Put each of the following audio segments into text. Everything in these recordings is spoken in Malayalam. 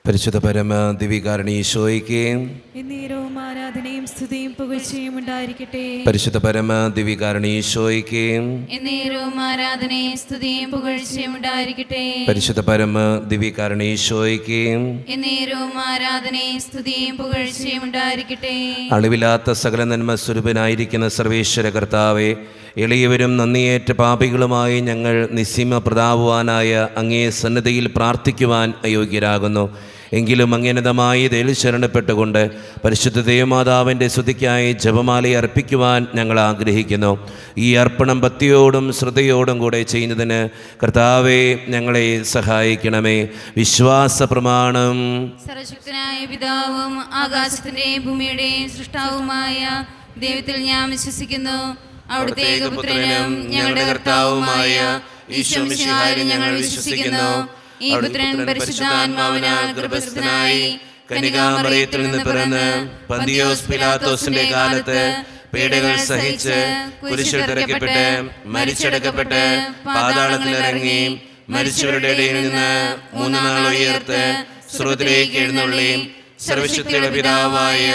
പരിശുദ്ധ പരമ ദിവ്യകാരുണ്യ ഈശോയ്ക്ക് എന്നേരവും ആരാധനയും സ്തുതിയും പുകഴ്ചയും ഉണ്ടായിരിക്കട്ടെ. പരിശുദ്ധ പരമ ദിവ്യകാരുണ്യ ഈശോയ്ക്ക് എന്നേരവും ആരാധനയും സ്തുതിയും പുകഴ്ചയും ഉണ്ടായിരിക്കട്ടെ. പരിശുദ്ധ പരമ ദിവ്യകാരുണ്യ ഈശോയ്ക്ക് എന്നേരവും ആരാധനയും സ്തുതിയും പുകഴ്ചയും ഉണ്ടായിരിക്കട്ടെ. അളിവില്ലാത്ത സകല നന്മ സ്വരൂപനായിരിക്കുന്ന സർവേശ്വര കർത്താവെ, എളിയവരും നന്ദിയേറ്റ പാപികളുമായി ഞങ്ങൾ നിസ്സീമ പ്രതാപവാനായ അങ്ങേ സന്നിധിയിൽ പ്രാർത്ഥിക്കുവാൻ അയോഗ്യരാകുന്നു. എങ്കിലും അങ്ങനതമായി ഇതിൽ ശരണപ്പെട്ടുകൊണ്ട് പരിശുദ്ധ ദേവമാതാവിൻ്റെ സ്തുതിക്കായി ജപമാല അർപ്പിക്കുവാൻ ഞങ്ങൾ ആഗ്രഹിക്കുന്നു. ഈ അർപ്പണം ഭക്തിയോടും ശ്രദ്ധയോടും കൂടെ ചെയ്യുന്നതിന് കർത്താവെ ഞങ്ങളെ സഹായിക്കണമേ. വിശ്വാസ പ്രമാണം. സർവശക്തനായ പിതാവും ആകാശത്തിന്റെയും ഭൂമിയുടെയും സൃഷ്ടാവുമായ ദൈവത്തിൽ ഞാൻ വിശ്വസിക്കുന്നു. അവിടുത്തെ ഏകപുത്രനും ഞങ്ങളുടെ കർത്താവുമായ ഈശോ മിശിഹായിലും ഞങ്ങൾ വിശ്വസിക്കുന്നു. ഈ പുത്രൻ പരിശുദ്ധാത്മാവിനാൽ ഗർഭസ്ഥനായി കന്യകാമറിയത്തിൽ നിന്ന് പിറന്ന് പന്തിയോസ് പിലാത്തോസിന്റെ കാലത്ത് പീഡകൾ സഹിച്ച് കുരിശിൽ തറയ്ക്കപ്പെട്ട് മരിച്ചടക്കപ്പെട്ട് പാതാളത്തിലിറങ്ങി മരിച്ചവരുടെ ഇടയിൽ നിന്ന് 3 നാൾ ഉയർത്ത് സ്വർഗ്ഗത്തിലേക്ക് എഴുന്നള്ളി സർവശക്തിയുടെ പിതാവായ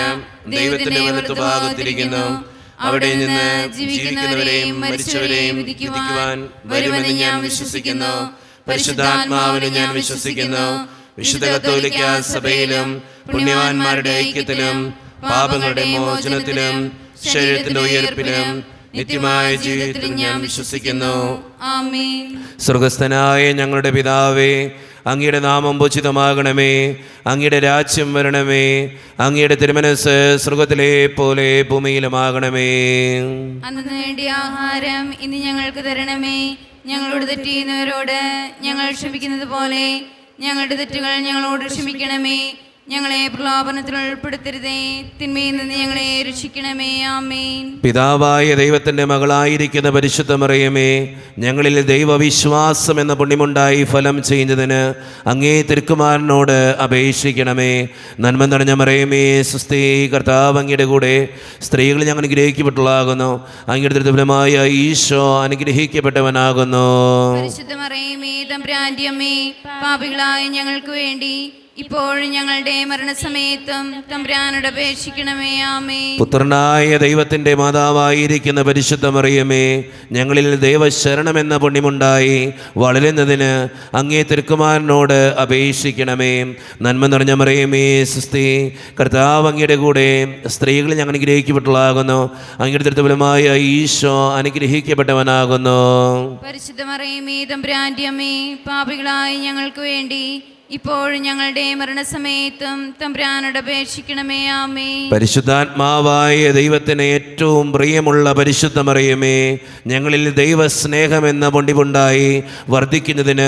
ദൈവത്തിന്റെ വലത്തുഭാഗത്തിരിക്കുന്നു. അവിടെ നിന്ന് ജീവിക്കുന്നവരെയും മരിച്ചവരെയും വിധിക്കുവാൻ വരുമെന്ന് ഞാൻ വിശ്വസിക്കുന്നു. പരിശുദ്ധാത്മാവിനെ ഞാൻ വിശ്വസിക്കുന്നു. വിശുദ്ധ കത്തോലിക്ക സഭയിലും പുണ്യവാന്മാരുടെ ഐക്യത്തിലും പാപങ്ങളുടെ മോചനത്തിലും ശരീരത്തിന്റെ ഉയർപ്പിലും നിത്യമായ ജീവിതത്തിൽ ഞാൻ വിശ്വസിക്കുന്നു. ആമേൻ. സ്വർഗസ്ഥനായ ഞങ്ങളുടെ പിതാവേ, അങ്ങയുടെ നാമം പൂജിതമാകണമേ. അങ്ങയുടെ രാജ്യം വരണമേ. അങ്ങയുടെ തിരുമനസ്സ് സ്വർഗത്തിലെ പോലെ ഭൂമിയിലുമാകണമേ. അന്ന് വേണ്ടിയ ആഹാരം ഇന്ന് ഞങ്ങൾക്ക് തരണമേ. ഞങ്ങളോട് തെറ്റ് ചെയ്യുന്നവരോട് ഞങ്ങൾ ക്ഷമിക്കുന്നത് പോലെ ഞങ്ങളുടെ തെറ്റുകൾ ഞങ്ങളോട് ക്ഷമിക്കണമേ. ഞങ്ങളെ പ്രലോഭനത്തിൽ ഉൾപ്പെടുത്തരുതേ, തിന്മയിൽ നിന്ന് ഞങ്ങളെ രക്ഷിക്കണമേ. ആമേൻ. പിതാവായ ദൈവത്തിന്റെ മകളായിരിക്കുന്ന പരിശുദ്ധ മറിയമേ, ഞങ്ങളിൽ ദൈവവിശ്വാസം എന്ന പുണ്യമുണ്ടായി ഫലം ചെയ്യുന്നതിന് അങ്ങേ തിരുക്കുമാരനോട് അപേക്ഷിക്കണമേ. നന്മ നിറഞ്ഞ മറിയമേ, സുസ്ഥി, കർത്താവ് അങ്ങയുടെ കൂടെ സ്ത്രീകൾ ഞങ്ങൾ അനുഗ്രഹിക്കപ്പെട്ടുള്ളാകുന്നു. അങ്ങയുടെ ദുർബലമായ ഈശോ അനുഗ്രഹിക്കപ്പെട്ടവനാകുന്നു. പരിശുദ്ധ മറിയമേ, തമ്പുരാന്റെ അമ്മേ, പാപികളായ ഞങ്ങൾക്ക് വേണ്ടി ഇപ്പോഴും ഞങ്ങളുടെ മരണസമയത്തും തമ്പുരാനോട് അപേക്ഷിക്കണമേ. ആമേൻ. പുത്രനായ ദൈവത്തിന്റെ മാതാവായിരിക്കുന്ന പരിശുദ്ധ മറിയമേ, ഞങ്ങളിൽ ദൈവശരണമെന്ന പുണ്യമുണ്ടായി വളരുന്നതിന് അങ്ങേ തിരുക്കുമാരനോട് അപേക്ഷിക്കണമേ. നന്മ നിറഞ്ഞ മറിയമേ, സുസ്ഥി, കർത്താവ് അങ്ങയുടെ കൂടെ സ്ത്രീകൾ ഞങ്ങൾ അനുഗ്രഹിക്കപ്പെട്ടുള്ളാകുന്നു. അങ്ങയുടെ ദുർബലമായ ഈശോ അനുഗ്രഹിക്കപ്പെട്ടവനാകുന്നു. പരിശുദ്ധ മറിയമേ, തമ്പുരാന്റെ അമ്മേ, പാപികളായ ഞങ്ങൾക്ക് വേണ്ടി ഇപ്പോഴും ഞങ്ങളുടെ മരണസമയത്തും തമ്പുരാനോട് അപേക്ഷിക്കണമേ. ആമേൻ. പരിശുദ്ധാത്മാവായ ദൈവത്തിന് ഏറ്റവും പ്രിയമുള്ള പരിശുദ്ധ മറിയമേ, ഞങ്ങളിൽ ദൈവസ്നേഹമെന്ന പൊണ്ടിപുണ്ടായി വർദ്ധിക്കുന്നതിന്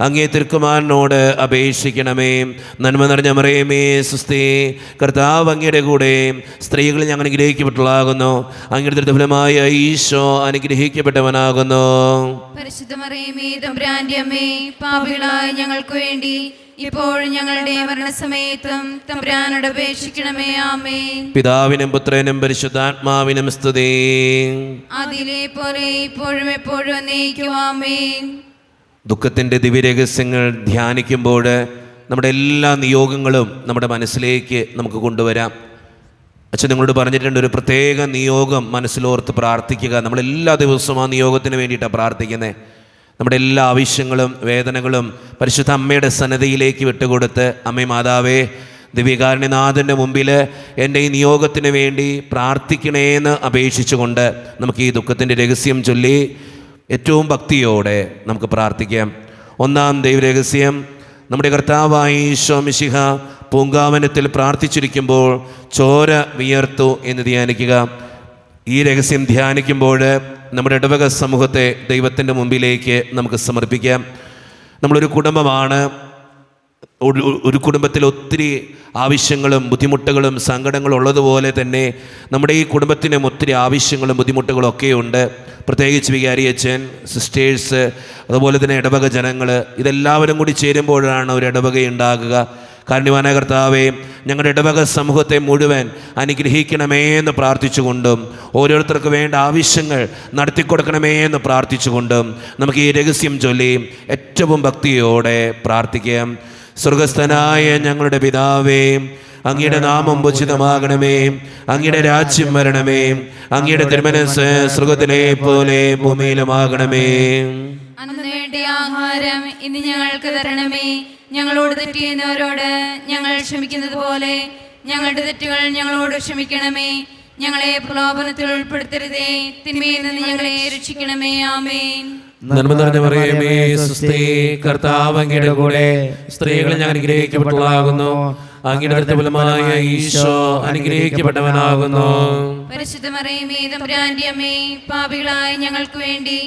അങ്ങേ തിരുക്കുമാരനോട് അപേക്ഷിക്കണമേ. നന്മ നിറഞ്ഞ മറിയമേ, സുസ്ഥി, കർത്താവ് അങ്ങയുടെ കൂടെ സ്ത്രീകൾ ഞങ്ങൾ അനുഗ്രഹിക്കപ്പെട്ടുള്ളാകുന്നു. അങ്ങയുടെ ദുർബലമായ ഈശോ അനുഗ്രഹിക്കപ്പെട്ടവനാകുന്നു. പരിശുദ്ധ മറിയമേ, തമ്പുരാന്റെ അമ്മേ, പാപികളായ ഞങ്ങൾക്ക് വേണ്ടി ഇപ്പോഴും ഞങ്ങളുടെ മരണസമയത്തും തമ്പുരാനോട് അപേക്ഷിക്കണമേ. ആമേൻ. പിതാവിനും പുത്രനും പരിശുദ്ധാത്മാവിനും സ്തുതി. അതിലെ പോലെ ഇപ്പോഴും എപ്പോഴും എന്നേക്കും. ആമേൻ. ദുഃഖത്തിൻ്റെ ദിവ്യരഹസ്യങ്ങൾ ധ്യാനിക്കുമ്പോൾ നമ്മുടെ എല്ലാ നിയോഗങ്ങളും നമ്മുടെ മനസ്സിലേക്ക് നമുക്ക് കൊണ്ടുവരാം. അച്ഛൻ നിങ്ങളോട് പറഞ്ഞിട്ടുണ്ട്, ഒരു പ്രത്യേക നിയോഗം മനസ്സിലോർത്ത് പ്രാർത്ഥിക്കുക. നമ്മളെല്ലാ ദിവസവും ആ നിയോഗത്തിന് വേണ്ടിയിട്ടാണ് പ്രാർത്ഥിക്കുന്നത്. നമ്മുടെ എല്ലാ ആവശ്യങ്ങളും വേദനകളും പരിശുദ്ധ അമ്മയുടെ സന്നിധിയിലേക്ക് വിട്ടുകൊടുത്ത്, അമ്മേ മാതാവേ, ദിവ്യകാരുണ്യനാഥൻ്റെ മുമ്പിൽ എൻ്റെ ഈ നിയോഗത്തിന് വേണ്ടി പ്രാർത്ഥിക്കണേന്ന് അപേക്ഷിച്ചുകൊണ്ട് നമുക്ക് ഈ ദുഃഖത്തിൻ്റെ രഹസ്യം ചൊല്ലി ഏറ്റവും ഭക്തിയോടെ നമുക്ക് പ്രാർത്ഥിക്കാം. ഒന്നാം ദൈവരഹസ്യം, നമ്മുടെ കർത്താവായ ഈശോ മിശിഹ പൂങ്കാവനത്തിൽ പ്രാർത്ഥിച്ചിരിക്കുമ്പോൾ ചോര വിയർത്തു എന്ന് ധ്യാനിക്കുക. ഈ രഹസ്യം ധ്യാനിക്കുമ്പോൾ നമ്മുടെ ഇടവക സമൂഹത്തെ ദൈവത്തിൻ്റെ മുമ്പിലേക്ക് നമുക്ക് സമർപ്പിക്കാം. നമ്മളൊരു കുടുംബമാണ്. ഒരു കുടുംബത്തിൽ ഒത്തിരി ആവശ്യങ്ങളും ബുദ്ധിമുട്ടുകളും സങ്കടങ്ങളും ഉള്ളതുപോലെ തന്നെ നമ്മുടെ ഈ കുടുംബത്തിനും ഒത്തിരി ആവശ്യങ്ങളും ബുദ്ധിമുട്ടുകളും ഒക്കെയുണ്ട്. പ്രത്യേകിച്ച് വികാരിയച്ഛൻ, സിസ്റ്റേഴ്സ്, അതുപോലെ തന്നെ ഇടവക ജനങ്ങൾ, ഇതെല്ലാവരും കൂടി ചേരുമ്പോഴാണ് ഒരു ഇടവകയുണ്ടാകുക. കാരുണ്യവാനായ കർത്താവേ, ഞങ്ങളുടെ ഇടവക സമൂഹത്തെ മുഴുവൻ അനുഗ്രഹിക്കണമേ എന്ന് പ്രാർത്ഥിച്ചുകൊണ്ടും ഓരോരുത്തർക്ക് വേണ്ട ആവശ്യങ്ങൾ നടത്തിക്കൊടുക്കണമേ എന്ന് പ്രാർത്ഥിച്ചുകൊണ്ടും നമുക്ക് ഈ രഹസ്യം ചൊല്ലി ഏറ്റവും ഭക്തിയോടെ പ്രാർത്ഥിക്കാം. സ്വർഗസ്ഥനായ ഞങ്ങളുടെ പിതാവേ, അങ്ങയുടെ നാമം ഉചിതമാകണമേ, അങ്ങയുടെ രാജ്യം വരണമേ, അങ്ങയുടെ തിരുമനസ്സ് സ്വർഗത്തിലെ പോലെ ഭൂമിയിലുമാകണമേ. അന്ന് വേണ്ടിയ ആഹാരം ഇന്ന് ഞങ്ങൾക്ക് തരണമേ. ഞങ്ങളോട് തെറ്റ് ചെയ്യുന്നവരോട് ഞങ്ങൾ ക്ഷമിക്കുന്നത് പോലെ ഞങ്ങളുടെ തെറ്റുകൾ ഞങ്ങളോട് ക്ഷമിക്കണമേ. ഞങ്ങളെ പ്രലോഭനത്തിൽ ഉൾപ്പെടുത്തരുതേ, തിന്മയിൽ നിന്ന് ഞങ്ങളെ രക്ഷിക്കണമേ. ആമേൻ. നന്മ നിറഞ്ഞ മറിയമേ, സ്വസ്തി, കർത്താവ് അങ്ങയുടെ കൂടെ സ്ത്രീകൾ ഞാൻ അനുഗ്രഹിക്കപ്പെട്ടവളാകുന്നു. അങ്ങയുടെ ഫലമായ ഈശോ അനുഗ്രഹിക്കപ്പെട്ടവനാകുന്നു. പരിശുദ്ധ മറിയമേ, തമ്പുരാന്റെ അമ്മേ, പാപികളായ ഞങ്ങൾക്ക് വേണ്ടി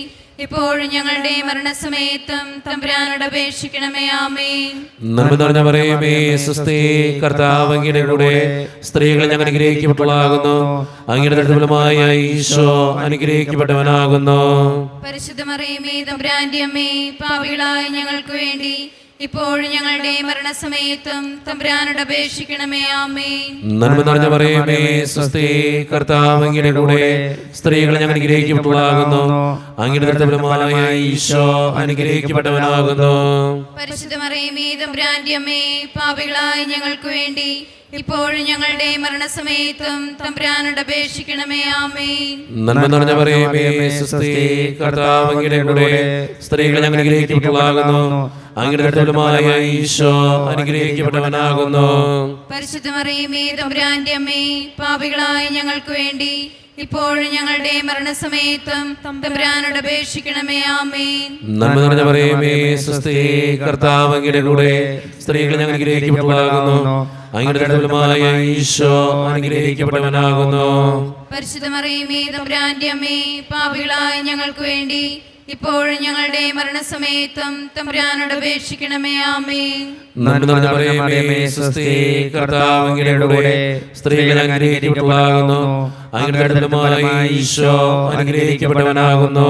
ഇപ്പോഴും ഞങ്ങളുടെ മരണസമയത്തും തമ്പുരാനോട് അപേക്ഷിക്കണമേ. ആമേൻ. നന്മ നിറഞ്ഞ മറിയമേ, സ്വസ്തി, കർത്താവ് അങ്ങയുടെ കൂടെ സ്ത്രീകൾ ഞാൻ അനുഗ്രഹിക്കപ്പെട്ടവളാകുന്നു. അങ്ങയുടെ ഫലമായ ഈശോ അനുഗ്രഹിക്കപ്പെട്ടവനാകുന്നു. പരിശുദ്ധ മറിയമേ, തമ്പുരാന്റെ അമ്മേ, പാപികളായ ഞങ്ങൾക്ക് വേണ്ടി ഇപ്പോഴും ഞങ്ങളുടെ മരണസമയത്തും തമ്പുരാനോട് അപേക്ഷിക്കണമേ. ആമേൻ. നന്മ നിറഞ്ഞ മറിയമേ, സ്വസ്തി, കർത്താവ് അങ്ങയുടെ കൂടെ സ്ത്രീകൾ ഞാൻ അനുഗ്രഹിക്കപ്പെട്ടവളാകുന്നു. അങ്ങയുടെ ഫലമായ ഈശോ അനുഗ്രഹിക്കപ്പെട്ടവനാകുന്നു. പരിശുദ്ധ മറിയമേ, തമ്പുരാന്റെ അമ്മേ, പാപികളായ ഞങ്ങൾക്ക് വേണ്ടി ഇപ്പോഴും ഞങ്ങളുടെ മരണസമയത്തും തമ്പുരാനോട് അപേക്ഷിക്കണമേ. ആമേൻ. നന്മ നിറഞ്ഞ മറിയമേ, സ്വസ്തി, കർത്താവ് അങ്ങയുടെ കൂടെ സ്ത്രീകൾ ഞാൻ അനുഗ്രഹിക്കപ്പെട്ടവളാകുന്നു. അങ്ങയുടെ ഫലമായ ഈശോ അനുഗ്രഹിക്കപ്പെട്ടവനാകുന്നു. പരിശുദ്ധ മറിയമേ, തമ്പുരാന്റെ അമ്മേ, പാപികളായ ഞങ്ങൾക്ക് വേണ്ടി ഇപ്പോഴും ഞങ്ങളുടെ മരണസമയത്തും തമ്പുരാനോട് അപേക്ഷിക്കണമേ. ആമേൻ. നന്മ നിറഞ്ഞ മറിയമേ, സ്വസ്തി, കർത്താവ് അങ്ങയുടെ കൂടെ സ്ത്രീകൾ ഞാൻ അനുഗ്രഹിക്കപ്പെട്ടവളാകുന്നു. അങ്ങയുടെ ഫലമായ ഈശോ അനുഗ്രഹിക്കപ്പെട്ടവനാകുന്നു. പരിശുദ്ധ മറിയമേ, തമ്പുരാന്റെ അമ്മേ, പാപികളായ ഞങ്ങൾക്ക് വേണ്ടി ഇപ്പോഴും ഞങ്ങളുടെ മരണസമയത്തും തമ്പുരാനോട് അപേക്ഷിക്കണമേ. ആമേൻ. നന്മ നിറഞ്ഞ മറിയമേ, സ്വസ്തി, കർത്താവ് അങ്ങയുടെ കൂടെ സ്ത്രീകൾ ഞാൻ അനുഗ്രഹിക്കപ്പെട്ടവളാകുന്നു. അങ്ങയുടെ ഫലമായ ഈശോ അനുഗ്രഹിക്കപ്പെട്ടവനാകുന്നു.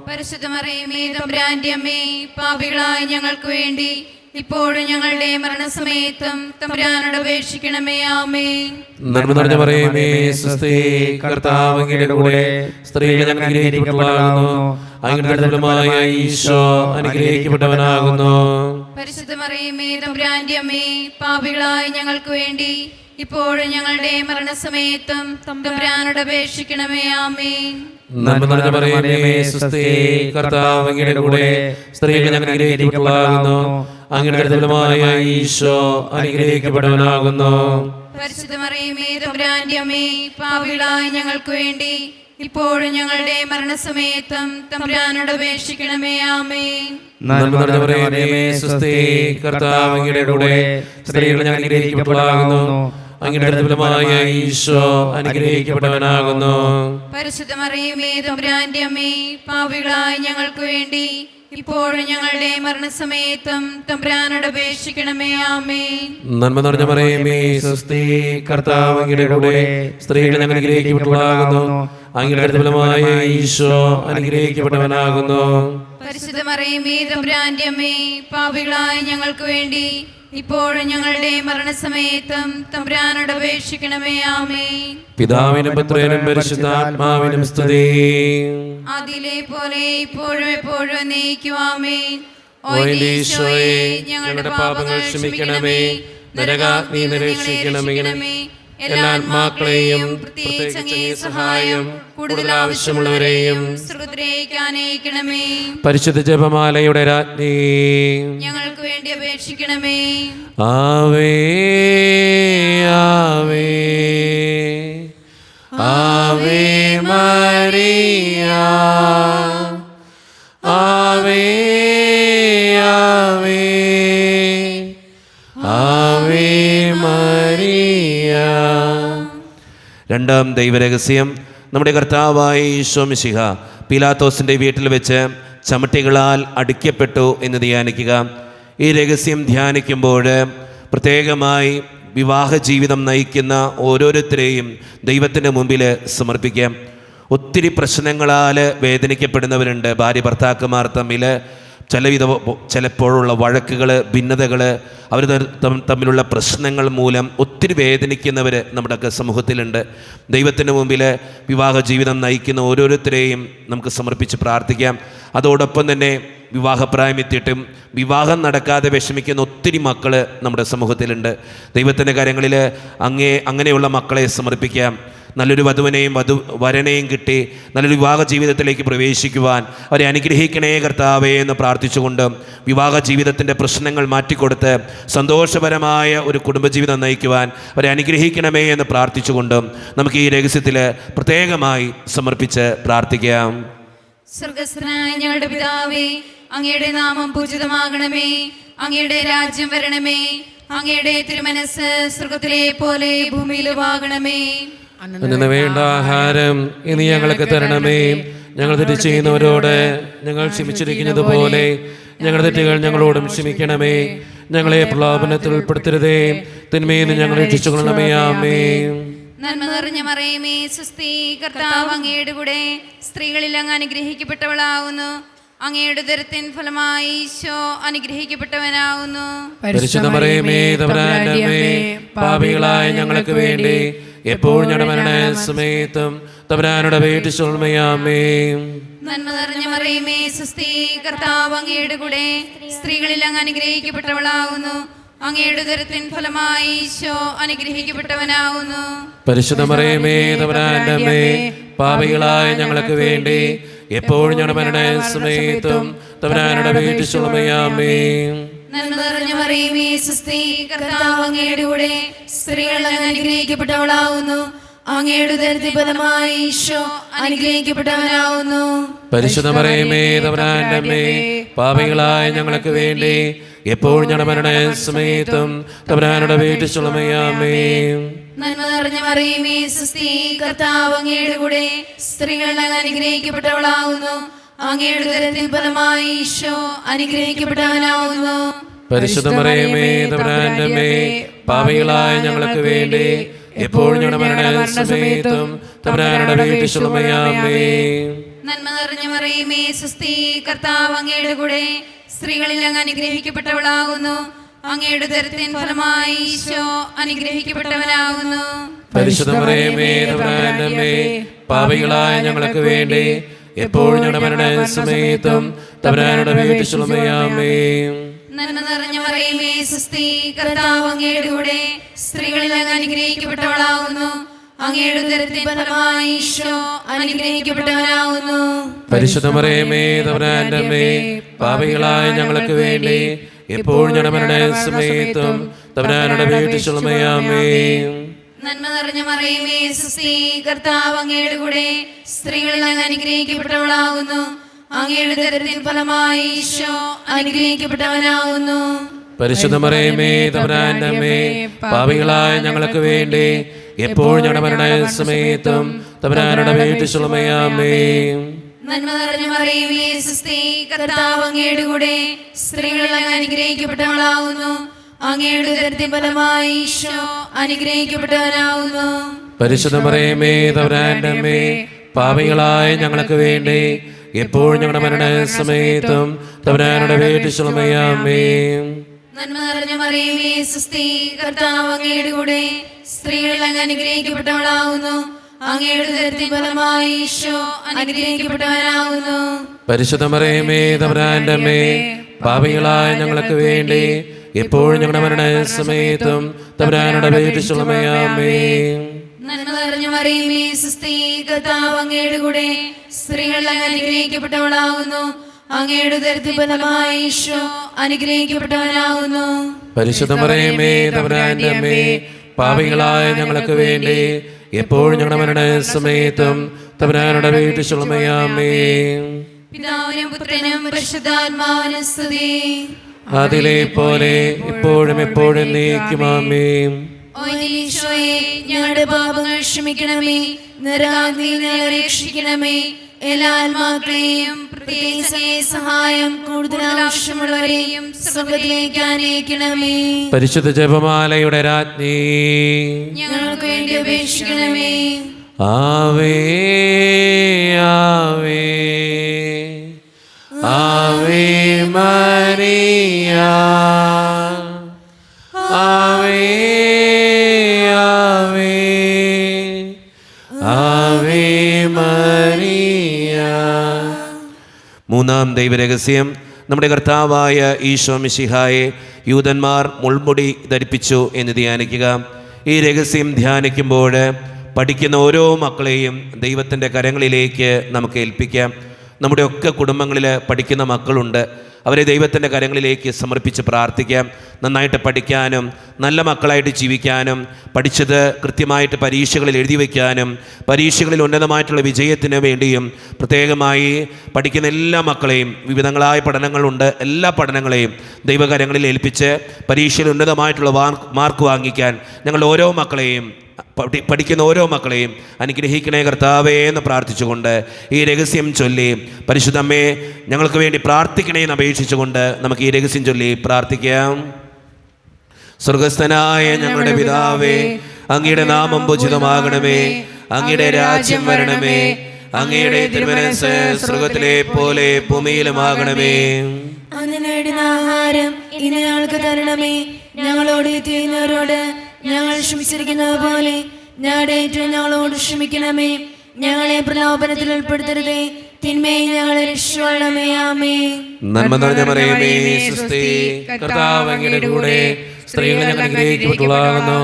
പരിശുദ്ധ മറിയമേ, തമ്പുരാന്റെ അമ്മേ, പാപികളായ ഞങ്ങൾക്ക് വേണ്ടി ഇപ്പോഴും ഞങ്ങളുടെ മരണസമയത്തും തമ്പുരാനോട് അപേക്ഷിക്കണമേ. ആമേൻ. നന്മ നിറഞ്ഞ മറിയമേ, സ്വസ്തി, കർത്താവ് അങ്ങയുടെ കൂടെ സ്ത്രീകൾ ഞാൻ അനുഗ്രഹിക്കപ്പെട്ടവളാകുന്നു. അങ്ങയുടെ ഫലമായ ഈശോ അനുഗ്രഹിക്കപ്പെട്ടവനാകുന്നു. പരിശുദ്ധ മറിയമേ, തമ്പുരാന്റെ അമ്മേ, പാപികളായ ഞങ്ങൾക്ക് വേണ്ടി ഇപ്പോഴും ഞങ്ങളുടെ മരണസമയത്തും തമ്പുരാനോട് അപേക്ഷിക്കണമേ. ആമേൻ. നന്മ നിറഞ്ഞ മറിയമേ, സ്വസ്തി, കർത്താവ് അങ്ങയുടെ കൂടെ സ്ത്രീകൾ ഞാൻ അനുഗ്രഹിക്കപ്പെട്ടവളാകുന്നു. അങ്ങയുടെ ഫലമായ ഈശോ അനുഗ്രഹിക്കപ്പെട്ടവനാകുന്നു. പരിശുദ്ധ മറിയമേ, തമ്പുരാന്റെ അമ്മേ, പാപികളായ ഞങ്ങൾക്ക് വേണ്ടി ഇപ്പോഴും ഞങ്ങളുടെ മരണസമയത്തും തമ്പുരാനോട് അപേക്ഷിക്കണമേ. ആമേൻ. നന്മ നിറഞ്ഞ മറിയമേ, സ്വസ്തി, കർത്താവ് അങ്ങയുടെ കൂടെ സ്ത്രീകൾ ഞാൻ അനുഗ്രഹിക്കപ്പെട്ടവളാകുന്നു. അങ്ങയുടെ ഫലമായ ഈശോ അനുഗ്രഹിക്കപ്പെട്ടവനാകുന്നു. പരിശുദ്ധ മറിയമേ, തമ്പുരാന്റെ അമ്മേ, പാപികളായ ഞങ്ങൾക്ക് വേണ്ടി ഇപ്പോഴും ഞങ്ങളുടെ മരണസമയത്തും തമ്പുരാനോട് അപേക്ഷിക്കണമേ. ആമേൻ. നന്മ നിറഞ്ഞ മറിയമേ, സ്വസ്തി, കർത്താവ് അങ്ങയുടെ കൂടെ സ്ത്രീകൾ ഞാൻ അനുഗ്രഹിക്കപ്പെട്ടവളാകുന്നു. അങ്ങയുടെ ഫലമായ ഈശോ അനുഗ്രഹിക്കപ്പെട്ടവനാകുന്നു. പരിശുദ്ധ മറിയമേ, തമ്പുരാന്റെ അമ്മേ, പാപികളായ ഞങ്ങൾക്ക് വേണ്ടി ഇപ്പോഴും ഞങ്ങളുടെ മരണസമയത്തും തമ്പുരാനോട് അപേക്ഷിക്കണമേ. ആമേൻ. പിതാവിനും പുത്രനും പരിശുദ്ധാത്മാവിനും സ്തുതി. ആദിയിലെ പോലെ ഇപ്പോഴും എപ്പോഴും എന്നേക്കും. ആമേൻ. ഓ എൻ്റെ ഈശോയെ, ഞങ്ങളുടെ പാപങ്ങൾ ക്ഷമിക്കണമേ, നരകാഗ്നി നിരീക്ഷിക്കണമേ, എല്ലാ ആത്മാക്കളെയും പ്രത്യേകിച്ച് അങ്ങേ സഹായം കൂടുതൽ ആവശ്യമുള്ളവരെയും സ്വർഗ്ഗത്തിലേക്ക് ആനയിക്കണമേ. പരിശുദ്ധ ജപമാലയുടെ രാജ്ഞി, ഞങ്ങൾക്ക് വേണ്ടി അപേക്ഷിക്കണമേ. ആവേ ആവേ ആവേ മരിയ, ആവേ ആവേ ആവേ മരിയ. രണ്ടാം ദൈവരഹസ്യം, നമ്മുടെ കർത്താവായ ഈശോ മിശിഹ പീലാത്തോസിൻ്റെ വീട്ടിൽ വെച്ച് ചമട്ടികളാൽ അടിക്കപ്പെട്ടു എന്ന് ധ്യാനിക്കുക. ഈ രഹസ്യം ധ്യാനിക്കുമ്പോൾ പ്രത്യേകമായി വിവാഹ ജീവിതം നയിക്കുന്ന ഓരോരുത്തരെയും ദൈവത്തിൻ്റെ മുമ്പിൽ സമർപ്പിക്കാം. ഒത്തിരി പ്രശ്നങ്ങളാൽ വേദനിക്കപ്പെടുന്നവരുണ്ട്. ഭാര്യ ഭർത്താക്കന്മാർ തമ്മിൽ ചിലപ്പോഴുള്ള വഴക്കുകൾ, ഭിന്നതകൾ, അവർ തമ്മിലുള്ള പ്രശ്നങ്ങൾ മൂലം ഒത്തിരി വേദനിക്കുന്നവർ നമ്മുടെയൊക്കെ സമൂഹത്തിലുണ്ട്. ദൈവത്തിൻ്റെ മുമ്പിൽ വിവാഹ ജീവിതം നയിക്കുന്ന ഓരോരുത്തരെയും നമുക്ക് സമർപ്പിച്ച് പ്രാർത്ഥിക്കാം. അതോടൊപ്പം തന്നെ വിവാഹപ്രായമെത്തിയിട്ടും വിവാഹം നടക്കാതെ വിഷമിക്കുന്ന ഒത്തിരി മക്കൾ നമ്മുടെ സമൂഹത്തിലുണ്ട്. ദൈവത്തിൻ്റെ കാര്യങ്ങളിൽ അങ്ങനെയുള്ള മക്കളെ സമർപ്പിക്കാം. നല്ലൊരു വധുവിനെയും വരനെയും കിട്ടി നല്ലൊരു വിവാഹ ജീവിതത്തിലേക്ക് പ്രവേശിക്കുവാൻ അവരെ അനുഗ്രഹിക്കണേ കർത്താവേ എന്ന് പ്രാർത്ഥിച്ചുകൊണ്ട് വിവാഹ ജീവിതത്തിൻ്റെ പ്രശ്നങ്ങൾ മാറ്റിക്കൊടുത്ത് സന്തോഷപരമായ ഒരു കുടുംബജീവിതം നയിക്കുവാൻ അവരെ അനുഗ്രഹിക്കണമേ എന്ന് പ്രാർത്ഥിച്ചുകൊണ്ട് നമുക്ക് ഈ രഹസ്യത്തിൽ പ്രത്യേകമായി സമർപ്പിച്ച് പ്രാർത്ഥിക്കാം. സ്വർഗസ്ഥനായ ഞങ്ങളുടെ പിതാവേ, അങ്ങയുടെ നാമം പൂജിതമാകണമേ, അങ്ങയുടെ രാജ്യം വരണമേ, അങ്ങയുടെ തിരുമനസ് സ്വർഗത്തിലെ പോലെ ഭൂമിയിലുമാകണമേ. അന്നു വേണ്ട ആഹാരം ഇനി ഞങ്ങൾക്ക് തരണമേ. ഞങ്ങൾ തെറ്റ് ചെയ്യുന്നവരോട് ഞങ്ങൾ ക്ഷമിച്ചിരിക്കുന്നത് പോലെ ഞങ്ങളുടെ തെറ്റുകൾ ഞങ്ങളോടും ക്ഷമിക്കണമേ. ഞങ്ങളെ പ്രലോഭനത്തിൽ ഉൾപ്പെടുത്തരുതേ, തിന്മയിൽ ഞങ്ങളെ രക്ഷിച്ചുകൊള്ളണമേ. ആമേൻ. നന്മ നിറഞ്ഞ മറിയമേ, സ്വസ്തി, കർത്താവ് അങ്ങയുടെ കൂടെ സ്ത്രീകളിൽ അങ്ങ് അനുഗ്രഹിക്കപ്പെട്ടവളാവുന്നു. അങ്ങയുടെ ഉദരത്തിൻ ഫലമായി ഈശോ അനുഗ്രഹിക്കപ്പെട്ടവനാവുന്നു. പരിശുദ്ധ മറിയമേ, തമ്പുരാന്റെ അമ്മേ, പാപികളായ ഞങ്ങൾക്ക് വേണ്ടി എപ്പോഴും ഞങ്ങളുടെ മരണസമയത്തും തമ്പുരാനോട് അപേക്ഷിച്ചുകൊള്ളണമേ. ആമേൻ. നന്മ നിറഞ്ഞ മറിയമേ, സ്വസ്തി, കർത്താവ് അങ്ങയുടെ കൂടെ സ്ത്രീകളിൽ അങ്ങ് അനുഗ്രഹിക്കപ്പെട്ടവളാവുന്നു. അങ്ങയുടെ ഉദരത്തിൻ ഫലമായി ഈശോ അനുഗ്രഹിക്കപ്പെട്ടവനാവുന്നു. പരിശുദ്ധ മറിയമേ, തമ്പുരാന്റെ അമ്മേ, പാപികളായ ഞങ്ങൾക്ക് വേണ്ടി എപ്പോഴും ഞങ്ങളുടെ മരണസമയത്തും തമ്പുരാനോട് അപേക്ഷിച്ചുകൊള്ളണമേ. ആമേൻ. നന്മ നിറഞ്ഞ മറിയമേ, സ്വസ്തി, കർത്താവ് അങ്ങയുടെ കൂടെ സ്ത്രീകളിൽ അങ്ങ് അനുഗ്രഹിക്കപ്പെട്ടവളാവുന്നു. അങ്ങയുടെ ഉദരത്തിൻ ഫലമായി ഈശോ അനുഗ്രഹിക്കപ്പെട്ടവനാവുന്നു. പരിശുദ്ധ മറിയമേ, തമ്പുരാന്റെ അമ്മേ, പാപികളായ ഞങ്ങൾക്ക് വേണ്ടി എപ്പോഴും ഞങ്ങളുടെ മരണസമയത്തും തമ്പുരാനോട് അപേക്ഷിച്ചുകൊള്ളണമേ. ആമേൻ. നന്മ നിറഞ്ഞ മറിയമേ, സ്വസ്തി, കർത്താവ് അങ്ങയുടെ കൂടെ സ്ത്രീകളിൽ അങ്ങ് അനുഗ്രഹിക്കപ്പെട്ടവളാവുന്നു. അങ്ങയുടെ ഉദരത്തിൻ ഫലമായി ഈശോ അനുഗ്രഹിക്കപ്പെട്ടവനാവുന്നു. പരിശുദ്ധ മറിയമേ, തമ്പുരാന്റെ അമ്മേ, പാപികളായ ഞങ്ങൾക്ക് വേണ്ടി എപ്പോഴും ഞങ്ങളുടെ മരണസമയത്തും തമ്പുരാനോട് അപേക്ഷിച്ചുകൊള്ളണമേ. ആമേൻ. നന്മ നിറഞ്ഞ മറിയമേ, സ്വസ്തി, കർത്താവ് അങ്ങയുടെ കൂടെ സ്ത്രീകളിൽ അങ്ങ് അനുഗ്രഹിക്കപ്പെട്ടവളാകുന്നു. അങ്ങയുടെ ഉദരത്തിൻ ഫലമായി ഈശോ അനുഗ്രഹിക്കപ്പെട്ടവനാകുന്നു. പരിശുദ്ധ മറിയമേ, തമ്പുരാന്റെ അമ്മേ, പാപികളായ ഞങ്ങൾക്ക് വേണ്ടി എപ്പോഴും ഞങ്ങളുടെ മരണസമയത്തും തമ്പുരാനോട് അപേക്ഷിച്ചുകൊള്ളണമേ. ആമേൻ. നന്മ നിറഞ്ഞ മറിയമേ, സ്വസ്തി, കർത്താവ് അങ്ങയുടെ കൂടെ സ്ത്രീകളിൽ അങ്ങ് അനുഗ്രഹിക്കപ്പെട്ടവളാകുന്നു. അങ്ങയുടെ ഉദരത്തിൻ ഫലമായി ഈശോ അനുഗ്രഹിക്കപ്പെട്ടവനാകുന്നു. പരിശുദ്ധ മറിയമേ, തമ്പുരാന്റെ അമ്മേ, പാപികളായ ഞങ്ങൾക്ക് വേണ്ടി എപ്പോഴും ഞങ്ങളുടെ മരണസമയത്തും തമ്പുരാനോട് അപേക്ഷിച്ചുകൊള്ളണമേ. ആമേൻ. നന്മ നിറഞ്ഞ മറിയമേ, സ്വസ്തി, കർത്താവ് അങ്ങയുടെ കൂടെ സ്ത്രീകളിൽ അങ്ങ് അനുഗ്രഹിക്കപ്പെട്ടവളാകുന്നു. അങ്ങയുടെ ഉദരത്തിൻ ഫലമായി ഈശോ അനുഗ്രഹിക്കപ്പെട്ടവനാകുന്നു. പരിശുദ്ധ മറിയമേ, തമ്പുരാന്റെ അമ്മേ, പാപികളായ ഞങ്ങൾക്ക് വേണ്ടി എപ്പോഴും ഞങ്ങളുടെ മരണസമയത്തും തമ്പുരാനോട് അപേക്ഷിച്ചുകൊള്ളണമേ. ആമേൻ. നന്മ നിറഞ്ഞ മറിയമേ, സ്വസ്തി, കർത്താവ് അങ്ങയുടെ കൂടെ സ്ത്രീകളിൽ അങ്ങ് അനുഗ്രഹിക്കപ്പെട്ടവളാകുന്നു. അങ്ങയുടെ ഉദരത്തിൻ ഫലമായി ഈശോ അനുഗ്രഹിക്കപ്പെട്ടവനാകുന്നു. പരിശുദ്ധ മറിയമേ, തമ്പുരാന്റെ അമ്മേ, പാപികളായ ഞങ്ങൾക്ക് വേണ്ടി എപ്പോഴും ഞങ്ങളുടെ മരണസമയത്തും തമ്പുരാനോട് അപേക്ഷിച്ചുകൊള്ളണമേ. ആമേൻ. നന്മ നിറഞ്ഞ മറിയമേ, സ്വസ്തി, കർത്താവ് അങ്ങയുടെ കൂടെ സ്ത്രീകളിൽ അങ്ങ് അനുഗ്രഹിക്കപ്പെട്ടവളാകുന്നു. അങ്ങയുടെ ഉദരത്തിൻ ഫലമായി ഈശോ അനുഗ്രഹിക്കപ്പെട്ടവനാകുന്നു. പരിശുദ്ധ മറിയമേ, തമ്പുരാന്റെ അമ്മേ, പാപികളായ ഞങ്ങൾക്ക് വേണ്ടി എപ്പോഴും ഞങ്ങളുടെ മരണസമയത്തും തമ്പുരാനോട് അപേക്ഷിച്ചുകൊള്ളണമേ. ആമേൻ. നന്മ നിറഞ്ഞ മറിയമേ, സ്വസ്തി, കർത്താവ് അങ്ങയുടെ കൂടെ സ്ത്രീകളിൽ അങ്ങ് അനുഗ്രഹിക്കപ്പെട്ടവളാകുന്നു. അങ്ങയുടെ ഉദരത്തിൻ ഫലമായി ഈശോ അനുഗ്രഹിക്കപ്പെട്ടവനാകുന്നു. പരിശുദ്ധ മറിയമേ, തമ്പുരാന്റെ അമ്മേ, പാപികളായ ഞങ്ങൾക്ക് വേണ്ടി എപ്പോഴും ഞങ്ങളുടെ മരണസമയത്തും തമ്പുരാനോട് അപേക്ഷിച്ചുകൊള്ളണമേ. ആമേൻ. പിതാവിനും പുത്രനും പരിശുദ്ധാത്മാവിനും സ്തുതി. അതിലെ പോലെ ഇപ്പോഴും എപ്പോഴും എന്നേക്കും. ആമേൻ. ഓ ഈശോയെ, ഞങ്ങളുടെ പാപങ്ങൾ ക്ഷമിക്കണമേ, നരകാഗ്നിയിൽ ഞങ്ങളെ രക്ഷിക്കണമേ. എല്ലാ ആത്മാക്കളെയും പ്രത്യേകിച്ച് സഹായം കൂടുതൽ ആവശ്യമുള്ളവരെയും സ്വർഗ്ഗത്തിലേക്ക് അനയിക്കണമേ. പരിശുദ്ധ ജപമാലയുടെ രാജ്ഞി, ഞങ്ങൾക്ക് വേണ്ടി അപേക്ഷിക്കണമേ. ആവേ ആവേ ആവേ മരിയ, ആവേ ആവേ ആവേ മരിയ. മൂന്നാം ദൈവരഹസ്യം, നമ്മുടെ കർത്താവായ ഈശോ മിശിഹായെ യൂതന്മാർ മുൾമുടി ധരിപ്പിച്ചു എന്ന് ധ്യാനിക്കുക. ഈ രഹസ്യം ധ്യാനിക്കുമ്പോൾ പഠിക്കുന്ന ഓരോ മക്കളെയും ദൈവത്തിൻ്റെ കരങ്ങളിലേക്ക് നമുക്ക് ഏൽപ്പിക്കാം. നമ്മുടെ ഒക്കെ കുടുംബങ്ങളിൽ പഠിക്കുന്ന മക്കളുണ്ട്. അവരെ ദൈവത്തിൻ്റെ കരങ്ങളിലേക്ക് സമർപ്പിച്ച് പ്രാർത്ഥിക്കാം. നന്നായിട്ട് പഠിക്കാനും നല്ല മക്കളായിട്ട് ജീവിക്കാനും പഠിച്ചത് കൃത്യമായിട്ട് പരീക്ഷകളിൽ എഴുതി വയ്ക്കാനും പരീക്ഷകളിൽ ഉന്നതമായിട്ടുള്ള വിജയത്തിന് വേണ്ടിയും പ്രത്യേകമായി പഠിക്കുന്ന എല്ലാ മക്കളെയും, വിവിധങ്ങളായ പഠനങ്ങളുണ്ട്, എല്ലാ പഠനങ്ങളെയും ദൈവകരങ്ങളിൽ ഏൽപ്പിച്ച് പരീക്ഷയിൽ ഉന്നതമായിട്ടുള്ള മാർക്ക് വാങ്ങിക്കാൻ ഞങ്ങളുടെ ഓരോ മക്കളെയും പഠിക്കുന്ന ഓരോ മക്കളെയും അനുഗ്രഹിക്കണേ കർത്താവേ എന്ന് പ്രാർത്ഥിച്ചുകൊണ്ട് ഈ രഹസ്യം ചൊല്ലി പരിശുദ്ധമ്മേ ഞങ്ങൾക്ക് വേണ്ടി പ്രാർത്ഥിക്കണേ എന്ന് അപേക്ഷിച്ചുകൊണ്ട് നമുക്ക് ഈ രഹസ്യം ചൊല്ലി പ്രാർത്ഥിക്കാം. സ്വർഗസ്ഥനായ ഞങ്ങളുടെ പിതാവേ, അങ്ങയുടെ നാമം പൂജിതമാകണമേ, അങ്ങയുടെ രാജ്യം വരണമേ, അങ്ങയുടെ തിരുമനസ്സ് സ്വർഗത്തിലെ പോലെ ഭൂമിയിലുമാകണമേ. അന്ന് നേടുന്ന ആഹാരം ഇന്ന് ഞങ്ങൾക്ക് തരണമേ. ഞങ്ങളോട് ചെയ്യുന്നവരോട് ഞങ്ങൾ ക്ഷമിച്ചിരിക്കുന്നത് പോലെ ഞങ്ങളുടെ ഏറ്റവും ഞങ്ങളോട് ക്ഷമിക്കണമേ. ഞങ്ങളെ പ്രലോഭനത്തിൽ ഉൾപ്പെടുത്തരുതേ, തിന്മയെ ഞങ്ങളെ രക്ഷിക്കണമേ. ആമേൻ. നന്മ നിറഞ്ഞ മറിയമേ, സ്വസ്തി, കർത്താവ് അങ്ങയുടെ കൂടെ സ്ത്രീകളെ ഞങ്ങൾ അനുഗ്രഹിക്കപ്പെട്ടവളാകുന്നു.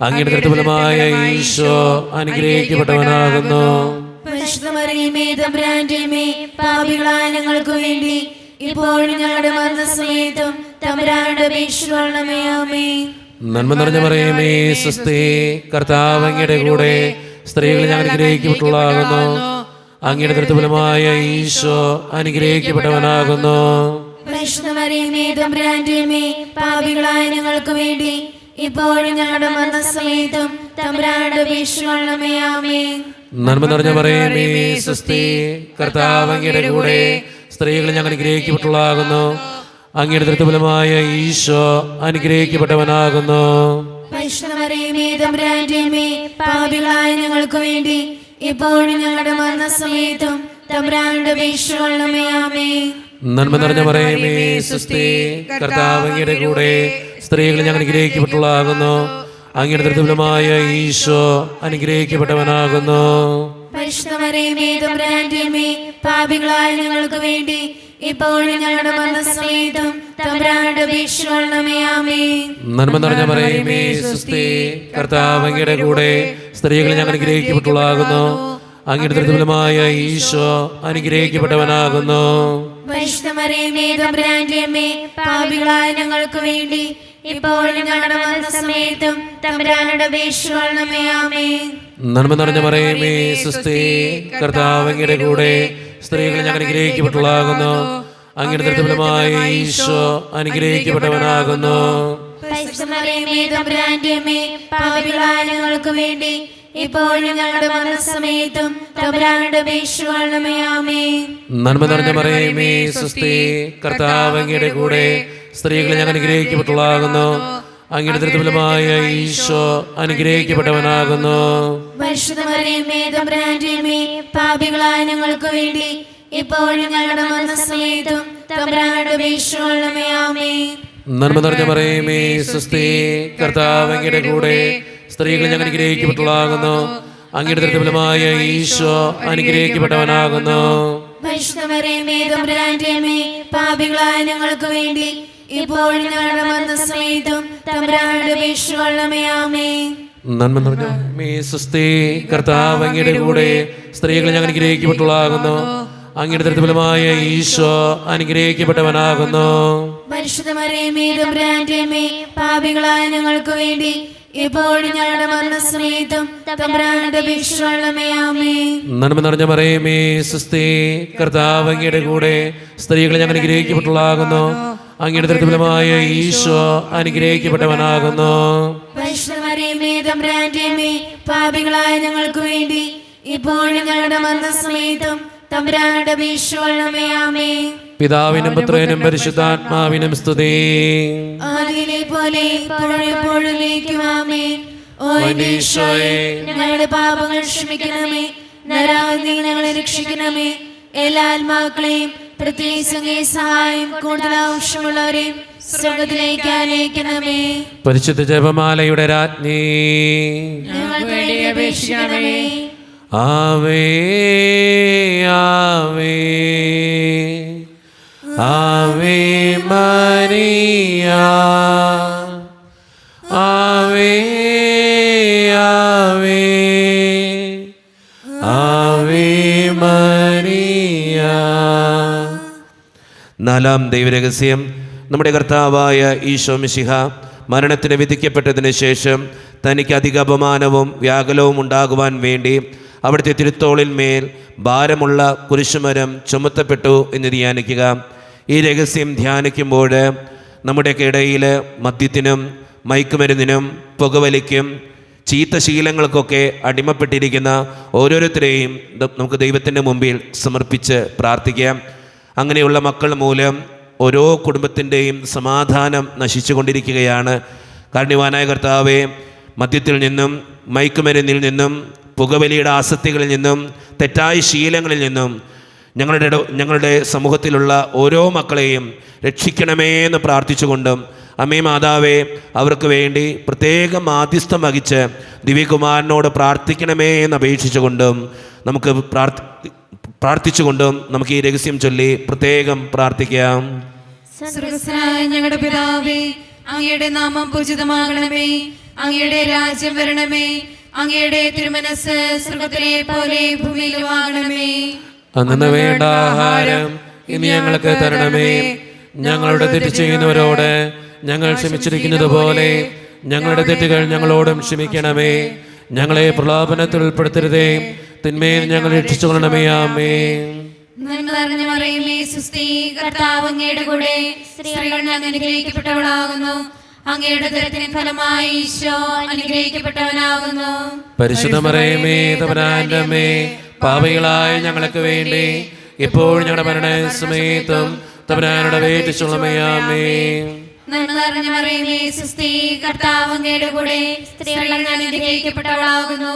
അങ്ങയുടെ കൃത്യഫലമായ ഈശോ അനുഗ്രഹിക്കപ്പെട്ടവനാകുന്നു. പരിശുദ്ധ മറിയമേ, തമ്പുരാന്റെ അമ്മേ, പാപികളായ ഞങ്ങൾക്ക് വേണ്ടി ഇപ്പോഴും ഞങ്ങളുടെ മരണസമയത്തും തമ്പുരാനോട് അപേക്ഷിക്കണമേ. ആമേൻ. നന്മ നിറഞ്ഞ മറിയമേ, സ്വസ്തി, കർത്താവ് അങ്ങയുടെ കൂടെ സ്ത്രീകളെ ഞങ്ങൾ അനുഗ്രഹിക്കപ്പെട്ടവളാകുന്നു. അങ്ങയുടെ കൃത്യഫലമായ ഈശോ അനുഗ്രഹിക്കപ്പെട്ടവനാകുന്നു. പരിശുദ്ധ മറിയമേ, തമ്പുരാന്റെ അമ്മേ, പാപികളായ ഞങ്ങൾക്ക് വേണ്ടി ഇപ്പോഴും ഞങ്ങളുടെ മരണസമയത്തും തമ്പുരാനോട് അപേക്ഷിക്കണമേ. ആമേൻ. നന്മ നിറഞ്ഞ മറിയമേ, സ്വസ്തി, കർത്താവ് അങ്ങയുടെ കൂടെ സ്ത്രീകളെ ഞങ്ങൾ അനുഗ്രഹിക്കപ്പെട്ടവളാകുന്നു. അങ്ങയുടെ കൃത്യഫലമായ ഈശോ അനുഗ്രഹിക്കപ്പെട്ടവനാകുന്നു. പരിശുദ്ധ മറിയമേ, തമ്പുരാന്റെ അമ്മേ, പാപികളായ ഞങ്ങൾക്ക് വേണ്ടി ഇപ്പോഴും ഞങ്ങളുടെ മരണസമയത്തും തമ്പുരാനോട് അപേക്ഷിക്കണമേ. ആമേൻ. നന്മ നിറഞ്ഞ മറിയമേ, സ്വസ്തി, കർത്താവ് അങ്ങയുടെ കൂടെ സ്ത്രീകളെ ഞങ്ങൾ അനുഗ്രഹിക്കപ്പെട്ടവളാകുന്നു. അങ്ങയുടെ കൃത്യഫലമായ ഈശോ അനുഗ്രഹിക്കപ്പെട്ടവനാകുന്നു. പരിശുദ്ധ മറിയമേ, തമ്പുരാന്റെ അമ്മേ, പാപികളായ ഞങ്ങൾക്ക് വേണ്ടി ഇപ്പോഴും ഞങ്ങളുടെ മരണസമയത്തും തമ്പുരാനോട് അപേക്ഷിക്കണമേ. ആമേൻ. നന്മ നിറഞ്ഞ മറിയമേ, സ്വസ്തി, കർത്താവ് അങ്ങയുടെ കൂടെ സ്ത്രീകളെ ഞങ്ങൾ അനുഗ്രഹിക്കപ്പെട്ടവളാകുന്നു. അങ്ങയുടെ കൃത്യഫലമായ ഈശോ അനുഗ്രഹിക്കപ്പെട്ടവനാകുന്നു. പരിശുദ്ധ മറിയമേ, തമ്പുരാന്റെ അമ്മേ, പാപികളായ ഞങ്ങൾക്ക് വേണ്ടി ഇപ്പോഴും ഞങ്ങളുടെ മരണസമയത്തും തമ്പുരാനോട് അപേക്ഷിക്കണമേ. ആമേൻ. നന്മ നിറഞ്ഞ മറിയമേ, സ്വസ്തി, കർത്താവ് അങ്ങയുടെ കൂടെ സ്ത്രീകളെ ഞങ്ങൾ അനുഗ്രഹിക്കപ്പെട്ടവളാകുന്നു. അങ്ങയുടെ കൃത്യഫലമായ ഈശോ അനുഗ്രഹിക്കപ്പെട്ടവനാകുന്നു. പരിശുദ്ധ മറിയമേ, തമ്പുരാന്റെ അമ്മേ, പാപികളായ ഞങ്ങൾക്ക് വേണ്ടി ഇപ്പോഴും ഞങ്ങളുടെ മരണസമയത്തും തമ്പുരാനോട് അപേക്ഷിക്കണമേ. ആമേൻ. നന്മ നിറഞ്ഞ മറിയമേ, സ്വസ്തി, കർത്താവ് അങ്ങയുടെ കൂടെ സ്ത്രീകളെ ഞങ്ങൾ അനുഗ്രഹിക്കപ്പെട്ടവളാകുന്നു. അങ്ങയുടെ കൃത്യഫലമായ ഈശോ അനുഗ്രഹിക്കപ്പെട്ടവനാകുന്നു. പരിശുദ്ധ മറിയമേ, തമ്പുരാന്റെ അമ്മേ, പാപികളായ ഞങ്ങൾക്ക് വേണ്ടി ഇപ്പോഴും ഞങ്ങളുടെ മരണസമയത്തും തമ്പുരാനോട് അപേക്ഷിക്കണമേ. ആമേൻ. നന്മ നിറഞ്ഞ മറിയമേ, സ്വസ്തി, കർത്താവ് അങ്ങയുടെ കൂടെ സ്ത്രീകളെ ഞങ്ങൾ അനുഗ്രഹിക്കപ്പെട്ടവളാകുന്നു. അങ്ങയുടെ കൃത്യഫലമായ ഈശോ അനുഗ്രഹിക്കപ്പെട്ടവനാകുന്നു. പരിശുദ്ധ മറിയമേ, തമ്പുരാന്റെ അമ്മേ, പാപികളായ ഞങ്ങൾക്ക് വേണ്ടി ഇപ്പോഴും ഞങ്ങളുടെ മരണസമയത്തും തമ്പുരാനോട് അപേക്ഷിക്കണമേ. ആമേൻ. നന്മ നിറഞ്ഞ മേ, സ്വസ്തി, കർത്താവ് അങ്ങയുടെ കൂടെ സ്ത്രീകളെ ഞങ്ങൾ അനുഗ്രഹിക്കപ്പെട്ടവളാകുന്നു. അങ്ങയുടെ കൃത്യഫലമായ ഈശോ അനുഗ്രഹിക്കപ്പെട്ടവനാകുന്നു. പരിശുദ്ധ മറിയമേ, തമ്പുരാന്റെ അമ്മേ, പാപികളായ ഞങ്ങൾക്ക് വേണ്ടി ഇപ്പോഴും ഞങ്ങളുടെ മരണസമയത്തും തമ്പുരാനോട് അപേക്ഷിക്കണമേ. ആമേൻ. നന്മ നിറഞ്ഞ മറിയമേ, സ്വസ്തി, കർത്താവ് അങ്ങയുടെ കൂടെ സ്ത്രീകളെ ഞങ്ങൾ അനുഗ്രഹിക്കപ്പെട്ടവളാകുന്നു. അങ്ങയുടെ കൃത്യഫലമായ ഈശോ അനുഗ്രഹിക്കപ്പെട്ടവനാകുന്നു. പരിശുദ്ധ മറിയമേ, തമ്പുരാന്റെ അമ്മേ, പാപികളായ ഞങ്ങൾക്ക് വേണ്ടി ഇപ്പോഴും ഞങ്ങളുടെ മരണസമയത്തും തമ്പുരാനോട് അപേക്ഷിക്കണമേ. ആമേൻ. പിതാവിനും പുത്രനും പരിശുദ്ധാത്മാവിനും സ്തുതി. ആദിയിലെ പോലെ ഇപ്പോഴും എപ്പോഴും ആമേൻ. ഓ ഈശോയെ, ഞങ്ങളുടെ പാപങ്ങൾ ക്ഷമിക്കണമേ, നരകാഗ്നിയിൽ ഞങ്ങളെ രക്ഷിക്കണമേ. എല്ലാ ആത്മാക്കളെയും പ്രത്യേകിച്ച് അങ്ങേ സഹായം കൂടുതൽ ആവശ്യമുള്ളവരെയും സ്വർഗ്ഗത്തിലേക്ക് അനയിക്കണമേ. പരിശുദ്ധ ജപമാലയുടെ രാജ്ഞി, ഞങ്ങൾക്ക് വേണ്ടി അപേക്ഷിക്കണമേ. ആവേ ആവേ ആവേ മരിയ ആവേ ആവേ ആവേ മരിയ. നാലാം ദൈവരഹസ്യം, നമ്മുടെ കർത്താവായ ഈശോ മിശിഹ മരണത്തിന് വിധിക്കപ്പെട്ടതിന് ശേഷം തനിക്ക് അധിക അപമാനവും വ്യാകുലവും ഉണ്ടാകുവാൻ വേണ്ടി അവിടുത്തെ തിരുത്തോളിന്മേൽ ഭാരമുള്ള കുരിശുമരം ചുമത്തപ്പെട്ടു എന്ന് ധ്യാനിക്കുക. ഈ രഹസ്യം ധ്യാനിക്കുമ്പോൾ നമ്മുടെയൊക്കെ ഇടയിൽ മദ്യത്തിനും മയക്കുമരുന്നിനും പുകവലിക്കും ചീത്ത ശീലങ്ങൾക്കൊക്കെ അടിമപ്പെട്ടിരിക്കുന്ന ഓരോരുത്തരെയും നമുക്ക് ദൈവത്തിൻ്റെ മുമ്പിൽ സമർപ്പിച്ച് പ്രാർത്ഥിക്കാം. അങ്ങനെയുള്ള മക്കൾ മൂലം ഓരോ കുടുംബത്തിൻ്റെയും സമാധാനം നശിച്ചുകൊണ്ടിരിക്കുകയാണ്. കാരുണ്യവാനായ കർത്താവേ, മദ്യത്തിൽ നിന്നും മയക്കുമരുന്നിൽ നിന്നും പുകവലിയുടെ ആസക്തികളിൽ നിന്നും തെറ്റായ ശീലങ്ങളിൽ നിന്നും ഞങ്ങളുടെ സമൂഹത്തിലുള്ള ഓരോ മക്കളെയും രക്ഷിക്കണമേ എന്ന് പ്രാർത്ഥിച്ചുകൊണ്ടും, അമ്മേ മാതാവേ, അവർക്ക് വേണ്ടി പ്രത്യേകം മാധ്യസ്ഥം വഹിച്ച് ദിവ്യകുമാരനോട് പ്രാർത്ഥിക്കണമേ എന്ന് അപേക്ഷിച്ചുകൊണ്ടും നമുക്ക് പ്രാർത്ഥിച്ചുകൊണ്ടും നമുക്ക് ഈ രഹസ്യം ചൊല്ലി പ്രത്യേകം പ്രാർത്ഥിക്കാം. സ്വർഗ്ഗസ്ഥനായ ഞങ്ങളുടെ പിതാവേ, അങ്ങയുടെ നാമം പൂജിതമാകണമേ, അങ്ങയുടെ രാജ്യം വരണമേ, അങ്ങയുടെ തിരുമനസ്സ് സ്വർഗ്ഗത്തിലെ പോലെ ഭൂമിയിലുമാകണമേ. അന്നു വേണ്ട ആഹാരം ഇനി ഞങ്ങൾക്ക് തരണമേ. ഞങ്ങളുടെ തെറ്റ് ചെയ്യുന്നവരോട് ഞങ്ങൾ ക്ഷമിച്ചിരിക്കുന്നത് പോലെ ഞങ്ങളുടെ തെറ്റുകൾ ഞങ്ങളോടും ക്ഷമിക്കണമേ. ഞങ്ങളെ പ്രലോഭനത്തിൽ ഉൾപ്പെടുത്തരുതേ, തിന്മയിൽ ഞങ്ങൾ രക്ഷിച്ചുകൊള്ളണമേ. ആമേൻ. നന്മ നിറഞ്ഞ മറിയമേ, സുസ്തി, കർത്താവ് അങ്ങയുടെ കൂടെ, സ്ത്രീകൾ അങ്ങ് അനുഗ്രഹിക്കപ്പെട്ടവളാകുന്നു. അങ്ങയുടെ ഉദരത്തിൻ ഫലമായി ഈശോ അനുഗ്രഹിക്കപ്പെട്ടവനാകുന്നു. പരിശുദ്ധ മറിയമേ, തമ്പുരാന്റെ അമ്മേ, പാപികളായ ഞങ്ങൾക്ക് വേണ്ടി ഇപ്പോൾ ഞങ്ങളുടെ മരണസമയത്തും തമ്പുരാനോട് അപേക്ഷിച്ചുകൊള്ളണമേ. ആമേൻ. നന്മ നിറഞ്ഞ മറിയമേ, സുസ്തി, കർത്താവ് അങ്ങയുടെ കൂടെ, സ്ത്രീകൾ അങ്ങ് അനുഗ്രഹിക്കപ്പെട്ടവളാകുന്നു.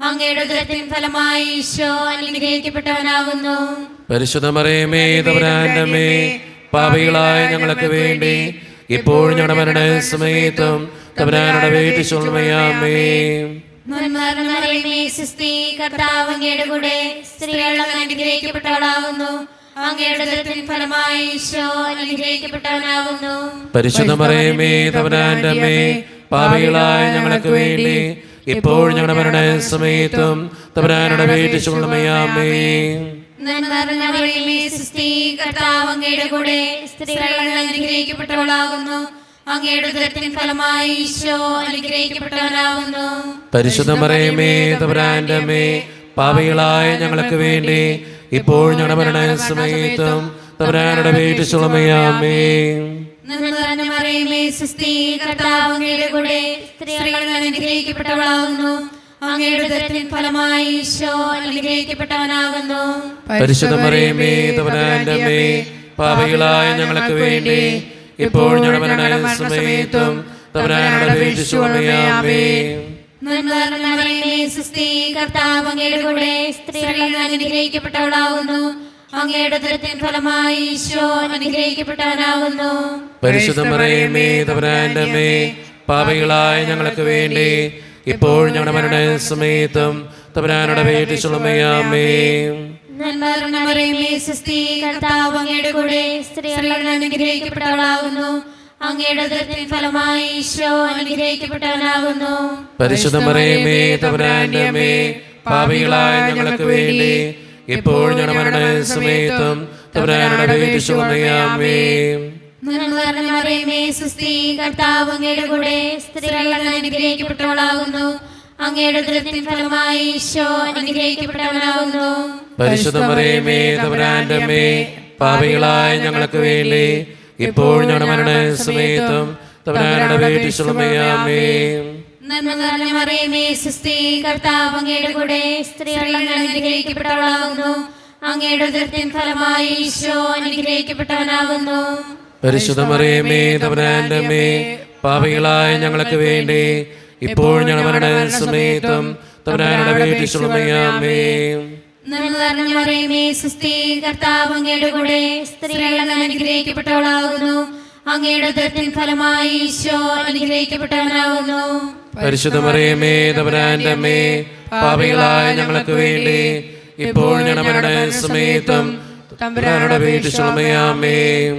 അങ്ങയുടെ ഉദരത്തിൻ ഫലമായി ഈശോ അനുഗ്രഹിക്കപ്പെട്ടവനാകുന്നു. പരിശുദ്ധ മറിയമേ, തമ്പുരാന്റെ അമ്മേ, പാപികളായ ഞങ്ങൾക്ക് വേണ്ടി ഇപ്പോൾ ഞങ്ങളുടെ മരണസമയത്തും തമ്പുരാനോട് അപേക്ഷിച്ചുകൊള്ളണമേ. ആമേൻ. നന്മ നിറഞ്ഞ മറിയമേ, സുസ്തി, കർത്താവ് അങ്ങയുടെ കൂടെ, സ്ത്രീകൾ അങ്ങ് അനുഗ്രഹിക്കപ്പെട്ടവളാകുന്നു. അങ്ങയുടെ ഉദരത്തിൻ ഫലമായി ഈശോ അനുഗ്രഹിക്കപ്പെട്ടവനാകുന്നു. പരിശുദ്ധ മറിയമേ, തമ്പുരാന്റെ അമ്മേ, പാപികളായ ഞങ്ങൾക്ക് വേണ്ടി ഇപ്പോൾ ഞങ്ങളുടെ മരണസമയത്തും തമ്പുരാനോട് അപേക്ഷിച്ചുകൊള്ളണമേ. ആമേൻ. നന്മ നിറഞ്ഞ മറിയമേ, സുസ്തി, കർത്താവ് അങ്ങയുടെ കൂടെ, സ്ത്രീകൾ അങ്ങ് അനുഗ്രഹിക്കപ്പെട്ടവളാകുന്നു. അങ്ങയുടെ ഉദരത്തിൻ ഫലമായി ഈശോ അനുഗ്രഹിക്കപ്പെട്ടവനാകുന്നു. പരിശുദ്ധ മറിയമേ, തമ്പുരാന്റെ അമ്മേ, പാപികളായ ഞങ്ങൾക്ക് വേണ്ടി ഇപ്പോൾ ഞങ്ങളുടെ മരണസമയത്തും തമ്പുരാനോട് അപേക്ഷിച്ചുകൊള്ളണമേ. ആമേൻ. നന്മ നിറഞ്ഞ മറിയമേ, സുസ്തി, കർത്താവ് അങ്ങയുടെ കൂടെ, സ്ത്രീകൾ അങ്ങ് അനുഗ്രഹിക്കപ്പെട്ടവളാകുന്നു. അങ്ങയുടെ ഉദരത്തിൻ ഫലമായി ഈശോ അനുഗ്രഹിക്കപ്പെട്ടവനാകുന്നു. പരിശുദ്ധ മറിയമേ, തമ്പുരാന്റെ അമ്മേ, പാപികളായ ഞങ്ങൾക്ക് വേണ്ടി ഇപ്പോൾ ഞങ്ങളുടെ മരണസമയത്തും തമ്പുരാനോട് അപേക്ഷിച്ചുകൊള്ളണമേ. ആമേൻ. നന്മ നിറഞ്ഞ മറിയമേ, സുസ്തി, കർത്താവ് അങ്ങയുടെ കൂടെ, സ്ത്രീകൾ അങ്ങ് അനുഗ്രഹിക്കപ്പെട്ടവളാകുന്നു. അങ്ങയുടെ ഉദരത്തിൻ ഫലമായി ഈശോ അനുഗ്രഹിക്കപ്പെട്ടവനാകുന്നു. പരിശുദ്ധ മറിയമേ, തമ്പുരാന്റെ അമ്മേ, പാപികളായ ഞങ്ങൾക്ക് വേണ്ടി ഇപ്പോൾ ഞങ്ങളുടെ മരണസമയത്തും തമ്പുരാനോട് അപേക്ഷിച്ചുകൊള്ളണമേ. ആമേൻ. നന്മ നിറഞ്ഞ മറിയമേ, സുസ്തി, കർത്താവ് അങ്ങയുടെ കൂടെ, സ്ത്രീകൾ അങ്ങ് അനുഗ്രഹിക്കപ്പെട്ടവളാകുന്നു. അങ്ങയുടെ ഉദരത്തിൻ ഫലമായി ഈശോ അനുഗ്രഹിക്കപ്പെട്ടവനാകുന്നു. പരിശുദ്ധ മറിയമേ, തമ്പുരാന്റെ അമ്മേ, പാപികളായ ഞങ്ങൾക്ക് വേണ്ടി ഇപ്പോൾ ഞങ്ങളുടെ മരണസമയത്തും തമ്പുരാനോട് അപേക്ഷിച്ചുകൊള്ളണമേ. ആമേൻ. നന്മ നിറഞ്ഞ മറിയമേ, സുസ്തി, കർത്താവ് അങ്ങയുടെ കൂടെ, സ്ത്രീകൾ അങ്ങ് അനുഗ്രഹിക്കപ്പെട്ടവളാകുന്നു. അങ്ങയുടെ ഉദരത്തിൻ ഫലമായി ഈശോ അനുഗ്രഹിക്കപ്പെട്ടവനാകുന്നു. പരിശുദ്ധ മറിയമേ, തമ്പുരാന്റെ അമ്മേ, പാപികളായ ഞങ്ങൾക്ക് വേണ്ടി ഇപ്പോൾ ഞങ്ങളുടെ മരണസമയത്തും തമ്പുരാനോട് അപേക്ഷിച്ചുകൊള്ളണമേ. ആമേൻ. നന്മ നിറഞ്ഞ മറിയമേ, സുസ്തി, കർത്താവ് അങ്ങയുടെ കൂടെ, സ്ത്രീകൾ അങ്ങ് അനുഗ്രഹിക്കപ്പെട്ടവളാകുന്നു. അങ്ങയുടെ ഉദരത്തിൻ ഫലമായി ഈശോ അനുഗ്രഹിക്കപ്പെട്ടവനാകുന്നു. പരിശുദ്ധ മറിയമേ, തമ്പുരാന്റെ അമ്മേ, പാപികളായ ഞങ്ങൾക്ക് വേണ്ടി ഇപ്പോൾ ഞങ്ങളുടെ മരണസമയത്തും തമ്പുരാനോട് അപേക്ഷിച്ചുകൊള്ളണമേ. ആമേൻ. നന്മ നിറഞ്ഞ മറിയമേ, സുസ്തി, കർത്താവ് അങ്ങയുടെ കൂടെ, സ്ത്രീകൾ അങ്ങ് അനുഗ്രഹിക്കപ്പെട്ടവളാകുന്നു. അങ്ങയുടെ ഉദരത്തിൻ ഫലമായി ഈശോ അനുഗ്രഹിക്കപ്പെട്ടവനാകുന്നു. പരിശുദ്ധ മറിയമേ, തമ്പുരാന്റെ അമ്മേ, പാപികളായ ഞങ്ങൾക്ക് വേണ്ടി ഇപ്പോൾ ഞങ്ങളുടെ മരണസമയത്തും തമ്പുരാനോട് അപേക്ഷിച്ചുകൊള്ളണമേ. ആമേൻ.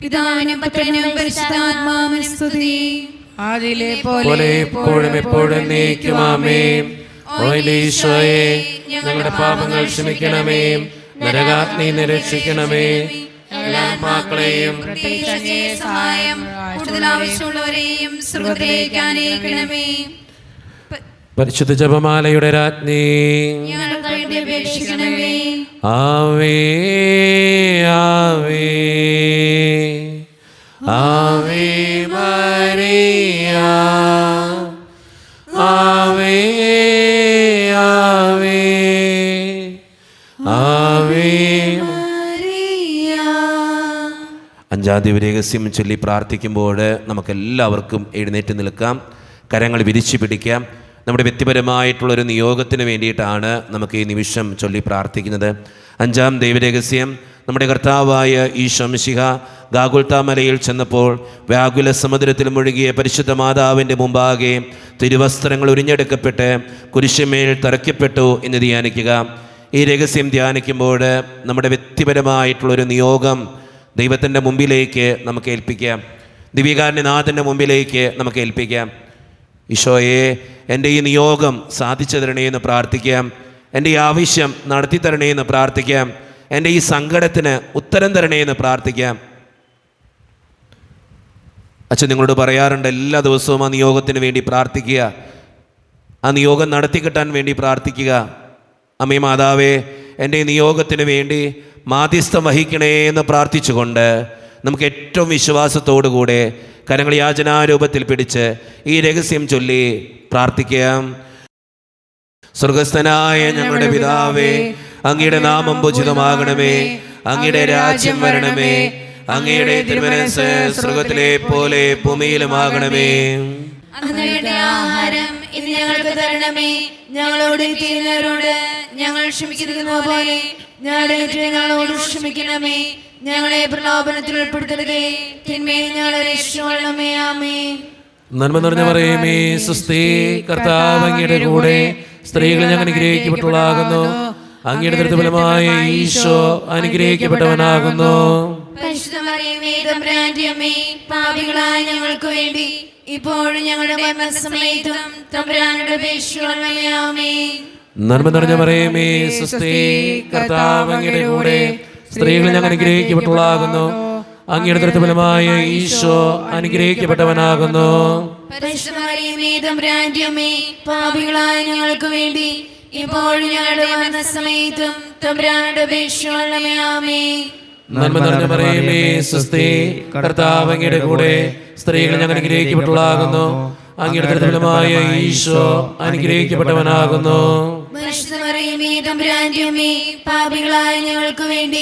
പിതാവിനും പുത്രനും പരിശുദ്ധാത്മാവിനും സ്തുതി. ആദിയിലെ പോലെ പോലെ എപ്പോഴും എപ്പോഴും എന്നേക്കും. ആമേൻ. ഓ എൻ്റെ ഈശോയെ, ഞങ്ങളുടെ പാപങ്ങൾ ക്ഷമിക്കണമേ, നരകാഗ്നി നിരക്ഷിക്കണമേ, എല്ലാ ആത്മാക്കളെയും പ്രത്യേകിച്ച് അങ്ങേ സഹായം കൂടുതൽ ആവശ്യമുള്ളവരെയും സ്വർഗ്ഗത്തിലേക്ക് ആനയിക്കണമേ. പരിശുദ്ധ ജപമാലയുടെ രാജ്ഞി, ഞങ്ങൾക്ക് വേണ്ടി അപേക്ഷിക്കണമേ. ആവേ ആവേ ആവേ മരിയ, ആവേ ആവേ ആവേ. അഞ്ചാം ദിവരഹസ്യം ചൊല്ലി പ്രാർത്ഥിക്കുമ്പോൾ നമുക്കെല്ലാവർക്കും എഴുന്നേറ്റ് നിൽക്കാം, കരങ്ങൾ വിരിച്ചു പിടിക്കാം. നമ്മുടെ വ്യക്തിപരമായിട്ടുള്ളൊരു നിയോഗത്തിന് വേണ്ടിയിട്ടാണ് നമുക്ക് ഈ നിമിഷം ചൊല്ലി പ്രാർത്ഥിക്കുന്നത്. അഞ്ചാം ദൈവരഹസ്യം, നമ്മുടെ കർത്താവായ ഈശോ മിശിഹ ഗാഗുൽത്താ മലയിൽ ചെന്നപ്പോൾ വ്യാകുല സമുദ്രത്തിൽ മുഴുകിയ പരിശുദ്ധ മാതാവിൻ്റെ മുമ്പാകെ തിരുവസ്ത്രങ്ങൾ ഉരിഞ്ഞെടുക്കപ്പെട്ട് കുരിശുമേൽ തറയ്ക്കപ്പെട്ടു എന്ന് ധ്യാനിക്കുക. ഈ രഹസ്യം ധ്യാനിക്കുമ്പോൾ നമ്മുടെ വ്യക്തിപരമായിട്ടുള്ളൊരു നിയോഗം ദൈവത്തിൻ്റെ മുമ്പിലേക്ക് നമുക്ക് ഏൽപ്പിക്കാം, ദിവ്യകാരുണ്യനാഥൻ്റെ മുമ്പിലേക്ക് നമുക്ക് ഏൽപ്പിക്കാം. ഈശോയെ, എൻ്റെ ഈ നിയോഗം സാധിച്ചു തരണേ എന്ന് പ്രാർത്ഥിക്കാം. എൻ്റെ ഈ ആവശ്യം നടത്തി തരണേ എന്ന് പ്രാർത്ഥിക്കാം. എൻ്റെ ഈ സങ്കടത്തിന് ഉത്തരം തരണേ എന്ന് പ്രാർത്ഥിക്കാം. അച്ഛൻ നിങ്ങളോട് പറയാറുണ്ട്, എല്ലാ ദിവസവും ആ നിയോഗത്തിന് വേണ്ടി പ്രാർത്ഥിക്കുക, ആ നിയോഗം നടത്തി കിട്ടാൻ വേണ്ടി പ്രാർത്ഥിക്കുക. അമ്മേ മാതാവേ, എൻ്റെ ഈ നിയോഗത്തിന് വേണ്ടി മാധ്യസ്ഥം വഹിക്കണേ എന്ന് പ്രാർത്ഥിച്ചുകൊണ്ട് നമുക്ക് ഏറ്റവും വിശ്വാസത്തോടു കൂടെ കരങ്ങൾ യാചനാരൂപത്തിൽ പിടിച്ച് ഈ രഹസ്യം ചൊല്ലി പ്രാർത്ഥിക്കാം. സ്വർഗസ്ഥനായ ഞങ്ങളുടെ പിതാവേ, അങ്ങയുടെ നാമം പൂജിതമാകണമേ, അങ്ങയുടെ രാജ്യം വരണമേ, അങ്ങയുടെ തിരുമനസ്സ് സ്വർഗത്തിലെ പോലെ ഭൂമിയിലുമാകണമേ. അങ്ങയുടെ ആഹാരം ഇന്ന് ഞങ്ങൾക്ക് തരണമേ. ഞങ്ങളോട് ചെയ്യുന്നവരോട് ഞങ്ങൾ ക്ഷമിക്കുന്നത് പോലെ ഞങ്ങളോട് ക്ഷമിക്കണമേ. ഞങ്ങളെ പ്രലോഭനത്തിൽ ഉൾപ്പെടുത്തരുതേ, തിന്മയിൽ ഞങ്ങളെ രക്ഷിക്കണമേ. ആമേൻ. നന്മ നിറഞ്ഞ പറയുമേ സ്വസ്തി, കർത്താവ് അങ്ങയുടെ കൂടെ സ്ത്രീകൾ ഞങ്ങൾ അനുഗ്രഹിക്കപ്പെട്ടുള്ളാകുന്നു. അങ്ങയുടെ ദൃഢഫലമായ ഈശോ അനുഗ്രഹിക്കപ്പെട്ടവനാകുന്നു. പരിശുദ്ധ മറിയമേ, തമ്പുരാന്റെ അമ്മേ, പാപികളായ ഞങ്ങൾക്ക് വേണ്ടി ഇപ്പോഴും ഞങ്ങളുടെ മരണസമയത്തും തമ്പുരാനോട് അപേക്ഷിച്ചുകൊള്ളണമേ. ആമേൻ. നന്മ നിറഞ്ഞ പറയുമേ സ്വസ്തി, കർത്താവ് അങ്ങയുടെ കൂടെ സ്ത്രീകൾ ഞങ്ങൾ അനുഗ്രഹിക്കപ്പെട്ടുള്ളാകുന്നു. അങ്ങയുടെ ദൃഢഫലമായ ഈശോ അനുഗ്രഹിക്കപ്പെട്ടവനാകുന്നു. പരിശുദ്ധ മറിയമേ, തമ്പുരാന്റെ അമ്മേ, പാപികളായ ഞങ്ങൾക്ക് വേണ്ടി ഇപ്പോഴും ഞങ്ങളുടെ മരണസമയത്തും തമ്പുരാനോട് അപേക്ഷിച്ചുകൊള്ളണമേ. ആമേൻ. നന്മ നിറഞ്ഞ പറയുമേ സ്വസ്തി, കർത്താവ് അങ്ങയുടെ കൂടെ സ്ത്രീകൾ ഞങ്ങൾ അനുഗ്രഹിക്കപ്പെട്ടുള്ളാകുന്നു. അങ്ങയുടെ ദൃഢഫലമായ ഈശോ അനുഗ്രഹിക്കപ്പെട്ടവനാകുന്നു. പരിശുദ്ധ മറിയമേ, തമ്പുരാന്റെ അമ്മേ, പാപികളായ ഞങ്ങൾക്ക് വേണ്ടി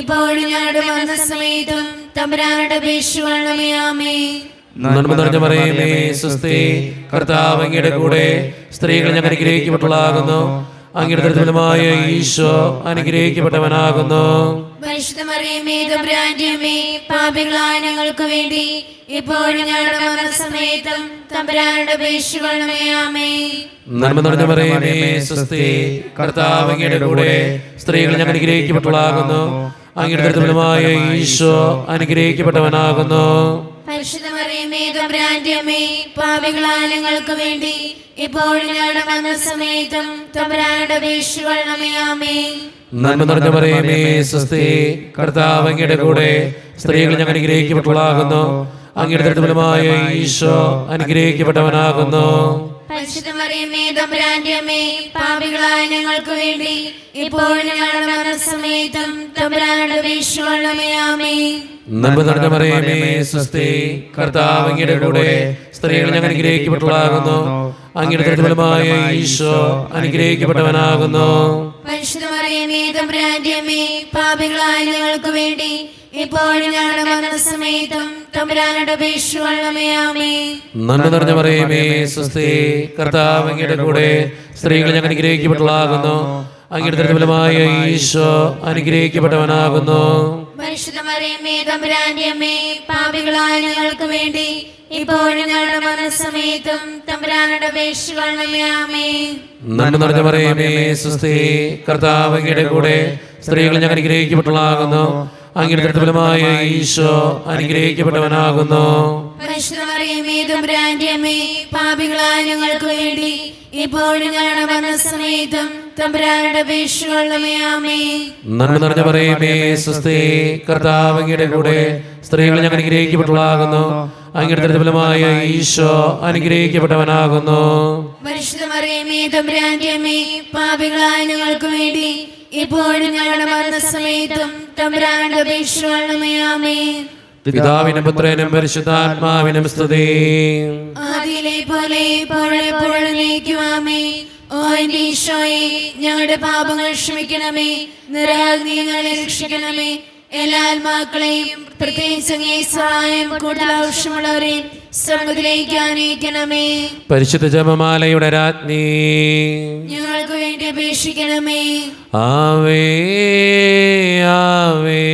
ഇപ്പോഴും ഞങ്ങളുടെ മരണസമയത്തും തമ്പുരാനോട് അപേക്ഷിച്ചുകൊള്ളണമേ. ആമേൻ. നന്മ നിറഞ്ഞ പറയുമേ സ്വസ്തി, കർത്താവ് അങ്ങയുടെ കൂടെ സ്ത്രീകൾ ഞങ്ങൾ അനുഗ്രഹിക്കപ്പെട്ടുള്ളാകുന്നു. അങ്ങയുടെ ദൃഢഫലമായ ഈശോ അനുഗ്രഹിക്കപ്പെട്ടവനാകുന്നു. പരിശുദ്ധ മറിയമേ, തമ്പുരാന്റെ അമ്മേ, പാപികളായ ഞങ്ങൾക്ക് വേണ്ടി ഇപ്പോഴും ഞങ്ങളുടെ മരണസമയത്തും തമ്പുരാനോട് അപേക്ഷിച്ചുകൊള്ളണമേ. ആമേൻ. നന്മ നിറഞ്ഞ പറയുമേ സ്വസ്തി, കർത്താവ് അങ്ങയുടെ കൂടെ സ്ത്രീകൾ ഞങ്ങൾ അനുഗ്രഹിക്കപ്പെട്ടുള്ളാകുന്നു. അങ്ങയുടെ ദൃഢഫലമായ ഈശോ അനുഗ്രഹിക്കപ്പെട്ടവനാകുന്നു. പരിശുദ്ധ മറിയമേ, തമ്പുരാന്റെ അമ്മേ, പാപികളായ ഞങ്ങൾക്ക് വേണ്ടി ഇപ്പോഴും ഞങ്ങളുടെ മരണസമയത്തും തമ്പുരാനോട് അപേക്ഷിച്ചുകൊള്ളണമേ. ആമേൻ. നന്മ നിറഞ്ഞ പറയുമേ സ്വസ്തി, കർത്താവ് അങ്ങയുടെ കൂടെ സ്ത്രീകൾ ഞങ്ങൾ അനുഗ്രഹിക്കപ്പെട്ടുള്ളാകുന്നു. അങ്ങയുടെ ദൃഢഫലമായ ഈശോ അനുഗ്രഹിക്കപ്പെട്ടവനാകുന്നു. പരിശുദ്ധ മറിയമേ, തമ്പുരാന്റെ അമ്മേ, പാപികളായ ഞങ്ങൾക്ക് വേണ്ടി ഇപ്പോഴും ഞങ്ങളുടെ മരണസമയത്തും തമ്പുരാനോട് അപേക്ഷിച്ചുകൊള്ളണമേ. ആമേൻ. നന്മ നിറഞ്ഞ പറയുമേ സ്വസ്തി, കർത്താവ് അങ്ങയുടെ കൂടെ സ്ത്രീകൾ ഞങ്ങൾ അനുഗ്രഹിക്കപ്പെട്ടുള്ളാകുന്നു. അങ്ങയുടെ ദൃഢഫലമായ ഈശോ അനുഗ്രഹിക്കപ്പെട്ടവനാകുന്നു. പരിശുദ്ധ മറിയമേ, തമ്പുരാന്റെ അമ്മേ, പാപികളായ ഞങ്ങൾക്ക് വേണ്ടി ഇപ്പോഴും ഞങ്ങളുടെ മരണസമയത്തും തമ്പുരാനോട് അപേക്ഷിച്ചുകൊള്ളണമേ. ആമേൻ. നന്മ നിറഞ്ഞ പറയുമേ സ്വസ്തി, കർത്താവ് അങ്ങയുടെ കൂടെ സ്ത്രീകൾ ഞങ്ങൾ അനുഗ്രഹിക്കപ്പെട്ടുള്ളാകുന്നു. അങ്ങയുടെ ദൃഢഫലമായ ഈശോ അനുഗ്രഹിക്കപ്പെട്ടവനാകുന്നു. പരിശുദ്ധ മറിയമേ, തമ്പുരാന്റെ അമ്മേ, പാപികളായ ഞങ്ങൾക്ക് വേണ്ടി ഇപ്പോഴും ഞങ്ങളുടെ മരണസമയത്തും തമ്പുരാനോട് അപേക്ഷിച്ചുകൊള്ളണമേ. ആമേൻ. നന്മ നിറഞ്ഞ പറയുമേ സ്വസ്തി, കർത്താവ് അങ്ങയുടെ കൂടെ സ്ത്രീകൾ ഞങ്ങൾ അനുഗ്രഹിക്കപ്പെട്ടവളാകുന്നു. അങ്ങയുടെ ഫലമായ ഈശോ അനുഗ്രഹിക്കപ്പെട്ടവനാകുന്നു. പരിശുദ്ധ മറിയമേ തമ്പുരാന്റെ അമ്മേ, പാപികളായ ഞങ്ങൾക്ക് വേണ്ടി ഇപ്പോഴും ഞങ്ങളുടെ മരണസമയത്തും തമ്പുരാനുടെ അപേക്ഷകളുമേ. ആമേൻ. നന്മ നിറഞ്ഞ മറിയമേ, സ്വസ്തി, കർത്താവ് അങ്ങയുടെ കൂടെ സ്ത്രീകൾ ഞങ്ങൾ അനുഗ്രഹിക്കപ്പെട്ടവളാകുന്നു. അങ്ങയുടെ ഫലമായ ഈശോ അനുഗ്രഹിക്കപ്പെട്ടവനാകുന്നു. പരിശുദ്ധ മറിയമേ തമ്പുരാന്റെ അമ്മേ, പാപികളായ ഞങ്ങൾക്ക് വേണ്ടി ഇപ്പോഴും ഞങ്ങളുടെ മരണസമയത്തും തമ്പുരാനുടെ അപേക്ഷകളുമേ. ആമേൻ. പിതാവിനും പുത്രനും പരിശുദ്ധാത്മാവിനും സ്തുതി. ആദിയിലെ പോലെ എപ്പോഴും നീക്കുവാമേ. ഓ എന്റെ ഈശോയെ, ഞങ്ങളുടെ പാപങ്ങൾ ക്ഷമിക്കണമേ, നിരാഗ്നികളെ രക്ഷിക്കണമേ. എല്ലാ ആത്മാക്കളെയും പ്രത്യേകിച്ച് അങ്ങേ സഹായം കൂടുതൽ ആവശ്യമുള്ളവരെയും സ്വർഗ്ഗത്തിലേക്ക് ആനയിക്കണമേ. പരിശുദ്ധ ജപമാലയുടെ രാജ്ഞി, ഞങ്ങൾക്ക് വേണ്ടി അപേക്ഷിക്കണമേ. ആവേ ആവേ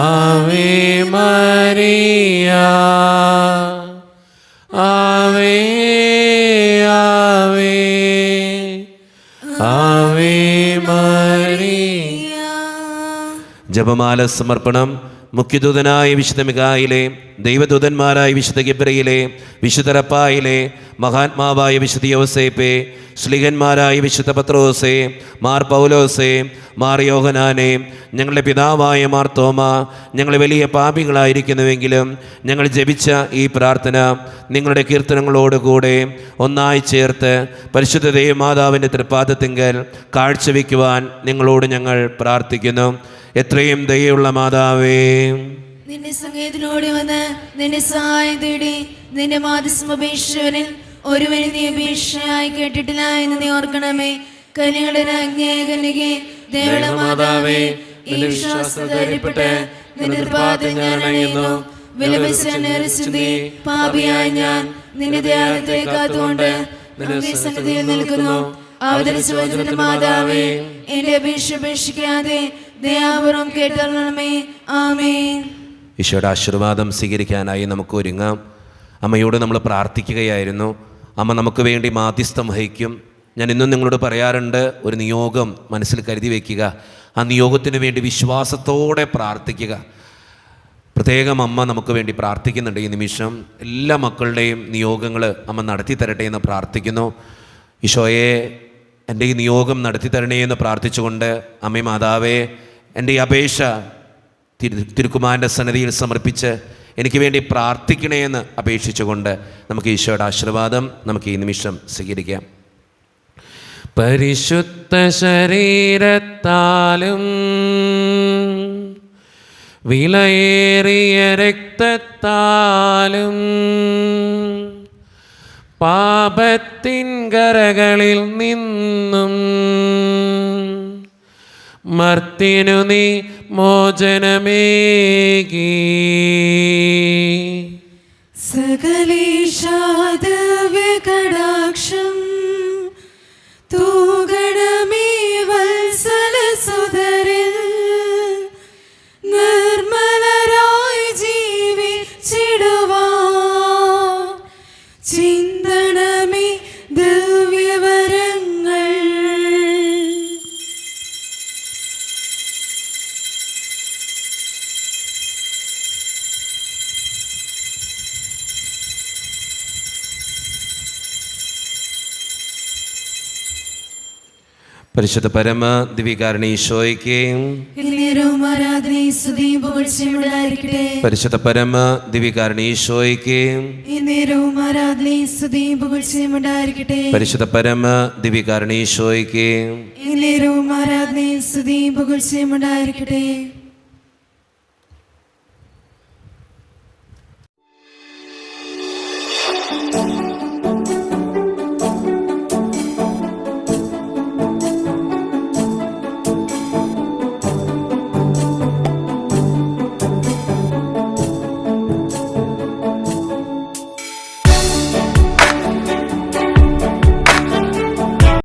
ആവേ മരിയ, ആവേ ആവേ ആവേ മരിയ. ജപമാല സമർപ്പണം. മുഖ്യദൂതനായ വിശുദ്ധ മിഖായിലെ, ദൈവദൂതന്മാരായ വിശുദ്ധ ഗബ്രിയേലേ, വിശുദ്ധ റഫായേലേ, മഹാത്മാവായ വിശുദ്ധ യോസേപ്പേ, ശ്ലീഹന്മാരായ വിശുദ്ധ പത്രോസേ, മാർ പൗലോസേ, മാർ യോഹനാനേ, ഞങ്ങളുടെ പിതാവായ മാർ തോമ, ഞങ്ങൾ വലിയ പാപികളായിരിക്കുന്നുവെങ്കിലും ഞങ്ങൾ ജപിച്ച ഈ പ്രാർത്ഥന നിങ്ങളുടെ കീർത്തനങ്ങളോടുകൂടെ ഒന്നായി ചേർത്ത് പരിശുദ്ധ ദൈവമാതാവിൻ്റെ തൃപ്പാദത്തിങ്കൽ കാഴ്ചവെക്കുവാൻ നിങ്ങളോട് ഞങ്ങൾ പ്രാർത്ഥിക്കുന്നു. എത്രയും ദയയുള്ള മാതാവേ, നിന്റെ സംഗീതത്തിലൂടെ വന്ന് നിന്റെ സഹായം തേടി നിന്റെ മാധ്യസ്ഥമപേക്ഷവരിൽ ഒരുവന് നീ അപേക്ഷയായി കേട്ടിട്ടില്ല എന്ന് നീ ഓർക്കണമേ. കന്യകളുടെ രാജ്ഞിയായ കന്യകേ, ദയയുള്ള മാതാവേ, ഈ വിശ്വാസപ്പെട്ട് നിന്റെ കൃപാത്തിൽ ഞാൻ അണയുന്നു. വിലപിച്ചി പാപിയായ ഞാൻ നിന്റെ ധ്യാനത്തെ കാത്തുകൊണ്ട് നിന്റെ സന്നിധിയിൽ നിൽക്കുന്നു. അവതരിച്ച വചനത്തിന്റെ മാതാവേ, എന്റെ അപേക്ഷിക്കാതെ ദയാപൂർവം കേട്ടറിയണമേ. ആമേൻ. ഈശോയുടെ ആശീർവാദം സ്വീകരിക്കാനായി നമുക്ക് ഒരുങ്ങാം. അമ്മയോട് നമ്മൾ പ്രാർത്ഥിക്കുകയായിരുന്നു. അമ്മ നമുക്ക് വേണ്ടി മാധ്യസ്ഥം വഹിക്കും. ഞാൻ ഇന്നും നിങ്ങളോട് പറയാറുണ്ട്, ഒരു നിയോഗം മനസ്സിൽ കരുതി വയ്ക്കുക. ആ നിയോഗത്തിന് വേണ്ടി വിശ്വാസത്തോടെ പ്രാർത്ഥിക്കുക. പ്രത്യേകം അമ്മ നമുക്ക് വേണ്ടി പ്രാർത്ഥിക്കുന്നുണ്ട്. ഈ നിമിഷം എല്ലാ മക്കളുടെയും നിയോഗങ്ങൾ അമ്മ നടത്തി തരട്ടെ എന്ന് പ്രാർത്ഥിക്കുന്നു. ഈശോയെ, എൻ്റെ ഈ നിയോഗം നടത്തി തരണേ എന്ന് പ്രാർത്ഥിച്ചുകൊണ്ട് അമ്മേ മാതാവേ, എൻ്റെ ഈ അപേക്ഷ തിരുക്കുമാരൻ്റെ സന്നിധിയിൽ സമർപ്പിച്ച് എനിക്ക് വേണ്ടി പ്രാർത്ഥിക്കണേ എന്ന് അപേക്ഷിച്ചുകൊണ്ട് നമുക്ക് ഈശോയുടെ ആശീർവാദം നമുക്ക് ഈ നിമിഷം സ്വീകരിക്കാം. പരിശുദ്ധ ശരീരത്താലും വിലയേറിയ രക്തത്താലും പാപത്തിൻ കരകളിൽ നിന്നും മർത്തിനു നീ മോചനമേകി. സകലേശാദവ്യകടാക്ഷം തൂഗണമേ വത്സലസുതരിൽ നിർമ്മലരായി ജീവിച്ചിടുവാൻ ചിന്തണമേ ദിവ്യവരങ്ങൾ. പരിശുദ്ധ പരമ ദിവ്യകാരുണ്യ ഈശോയ്ക്ക് എന്നേരവും ആരാധനയും സ്തുതിയും പുകഴ്ചയും ഉണ്ടായിരിക്കട്ടെ. പരിശുദ്ധ പരമ ദിവ്യകാരുണ്യ ഈശോയ്ക്ക് എന്നേരവും ആരാധനയും സ്തുതിയും പുകഴ്ചയും ഉണ്ടായിരിക്കട്ടെ. പരിശുദ്ധ പരമ ദിവ്യകാരുണ്യ ഈശോയ്ക്ക് എന്നേരവും ആരാധനയും സ്തുതിയും പുകഴ്ചയും ഉണ്ടായിരിക്കട്ടെ.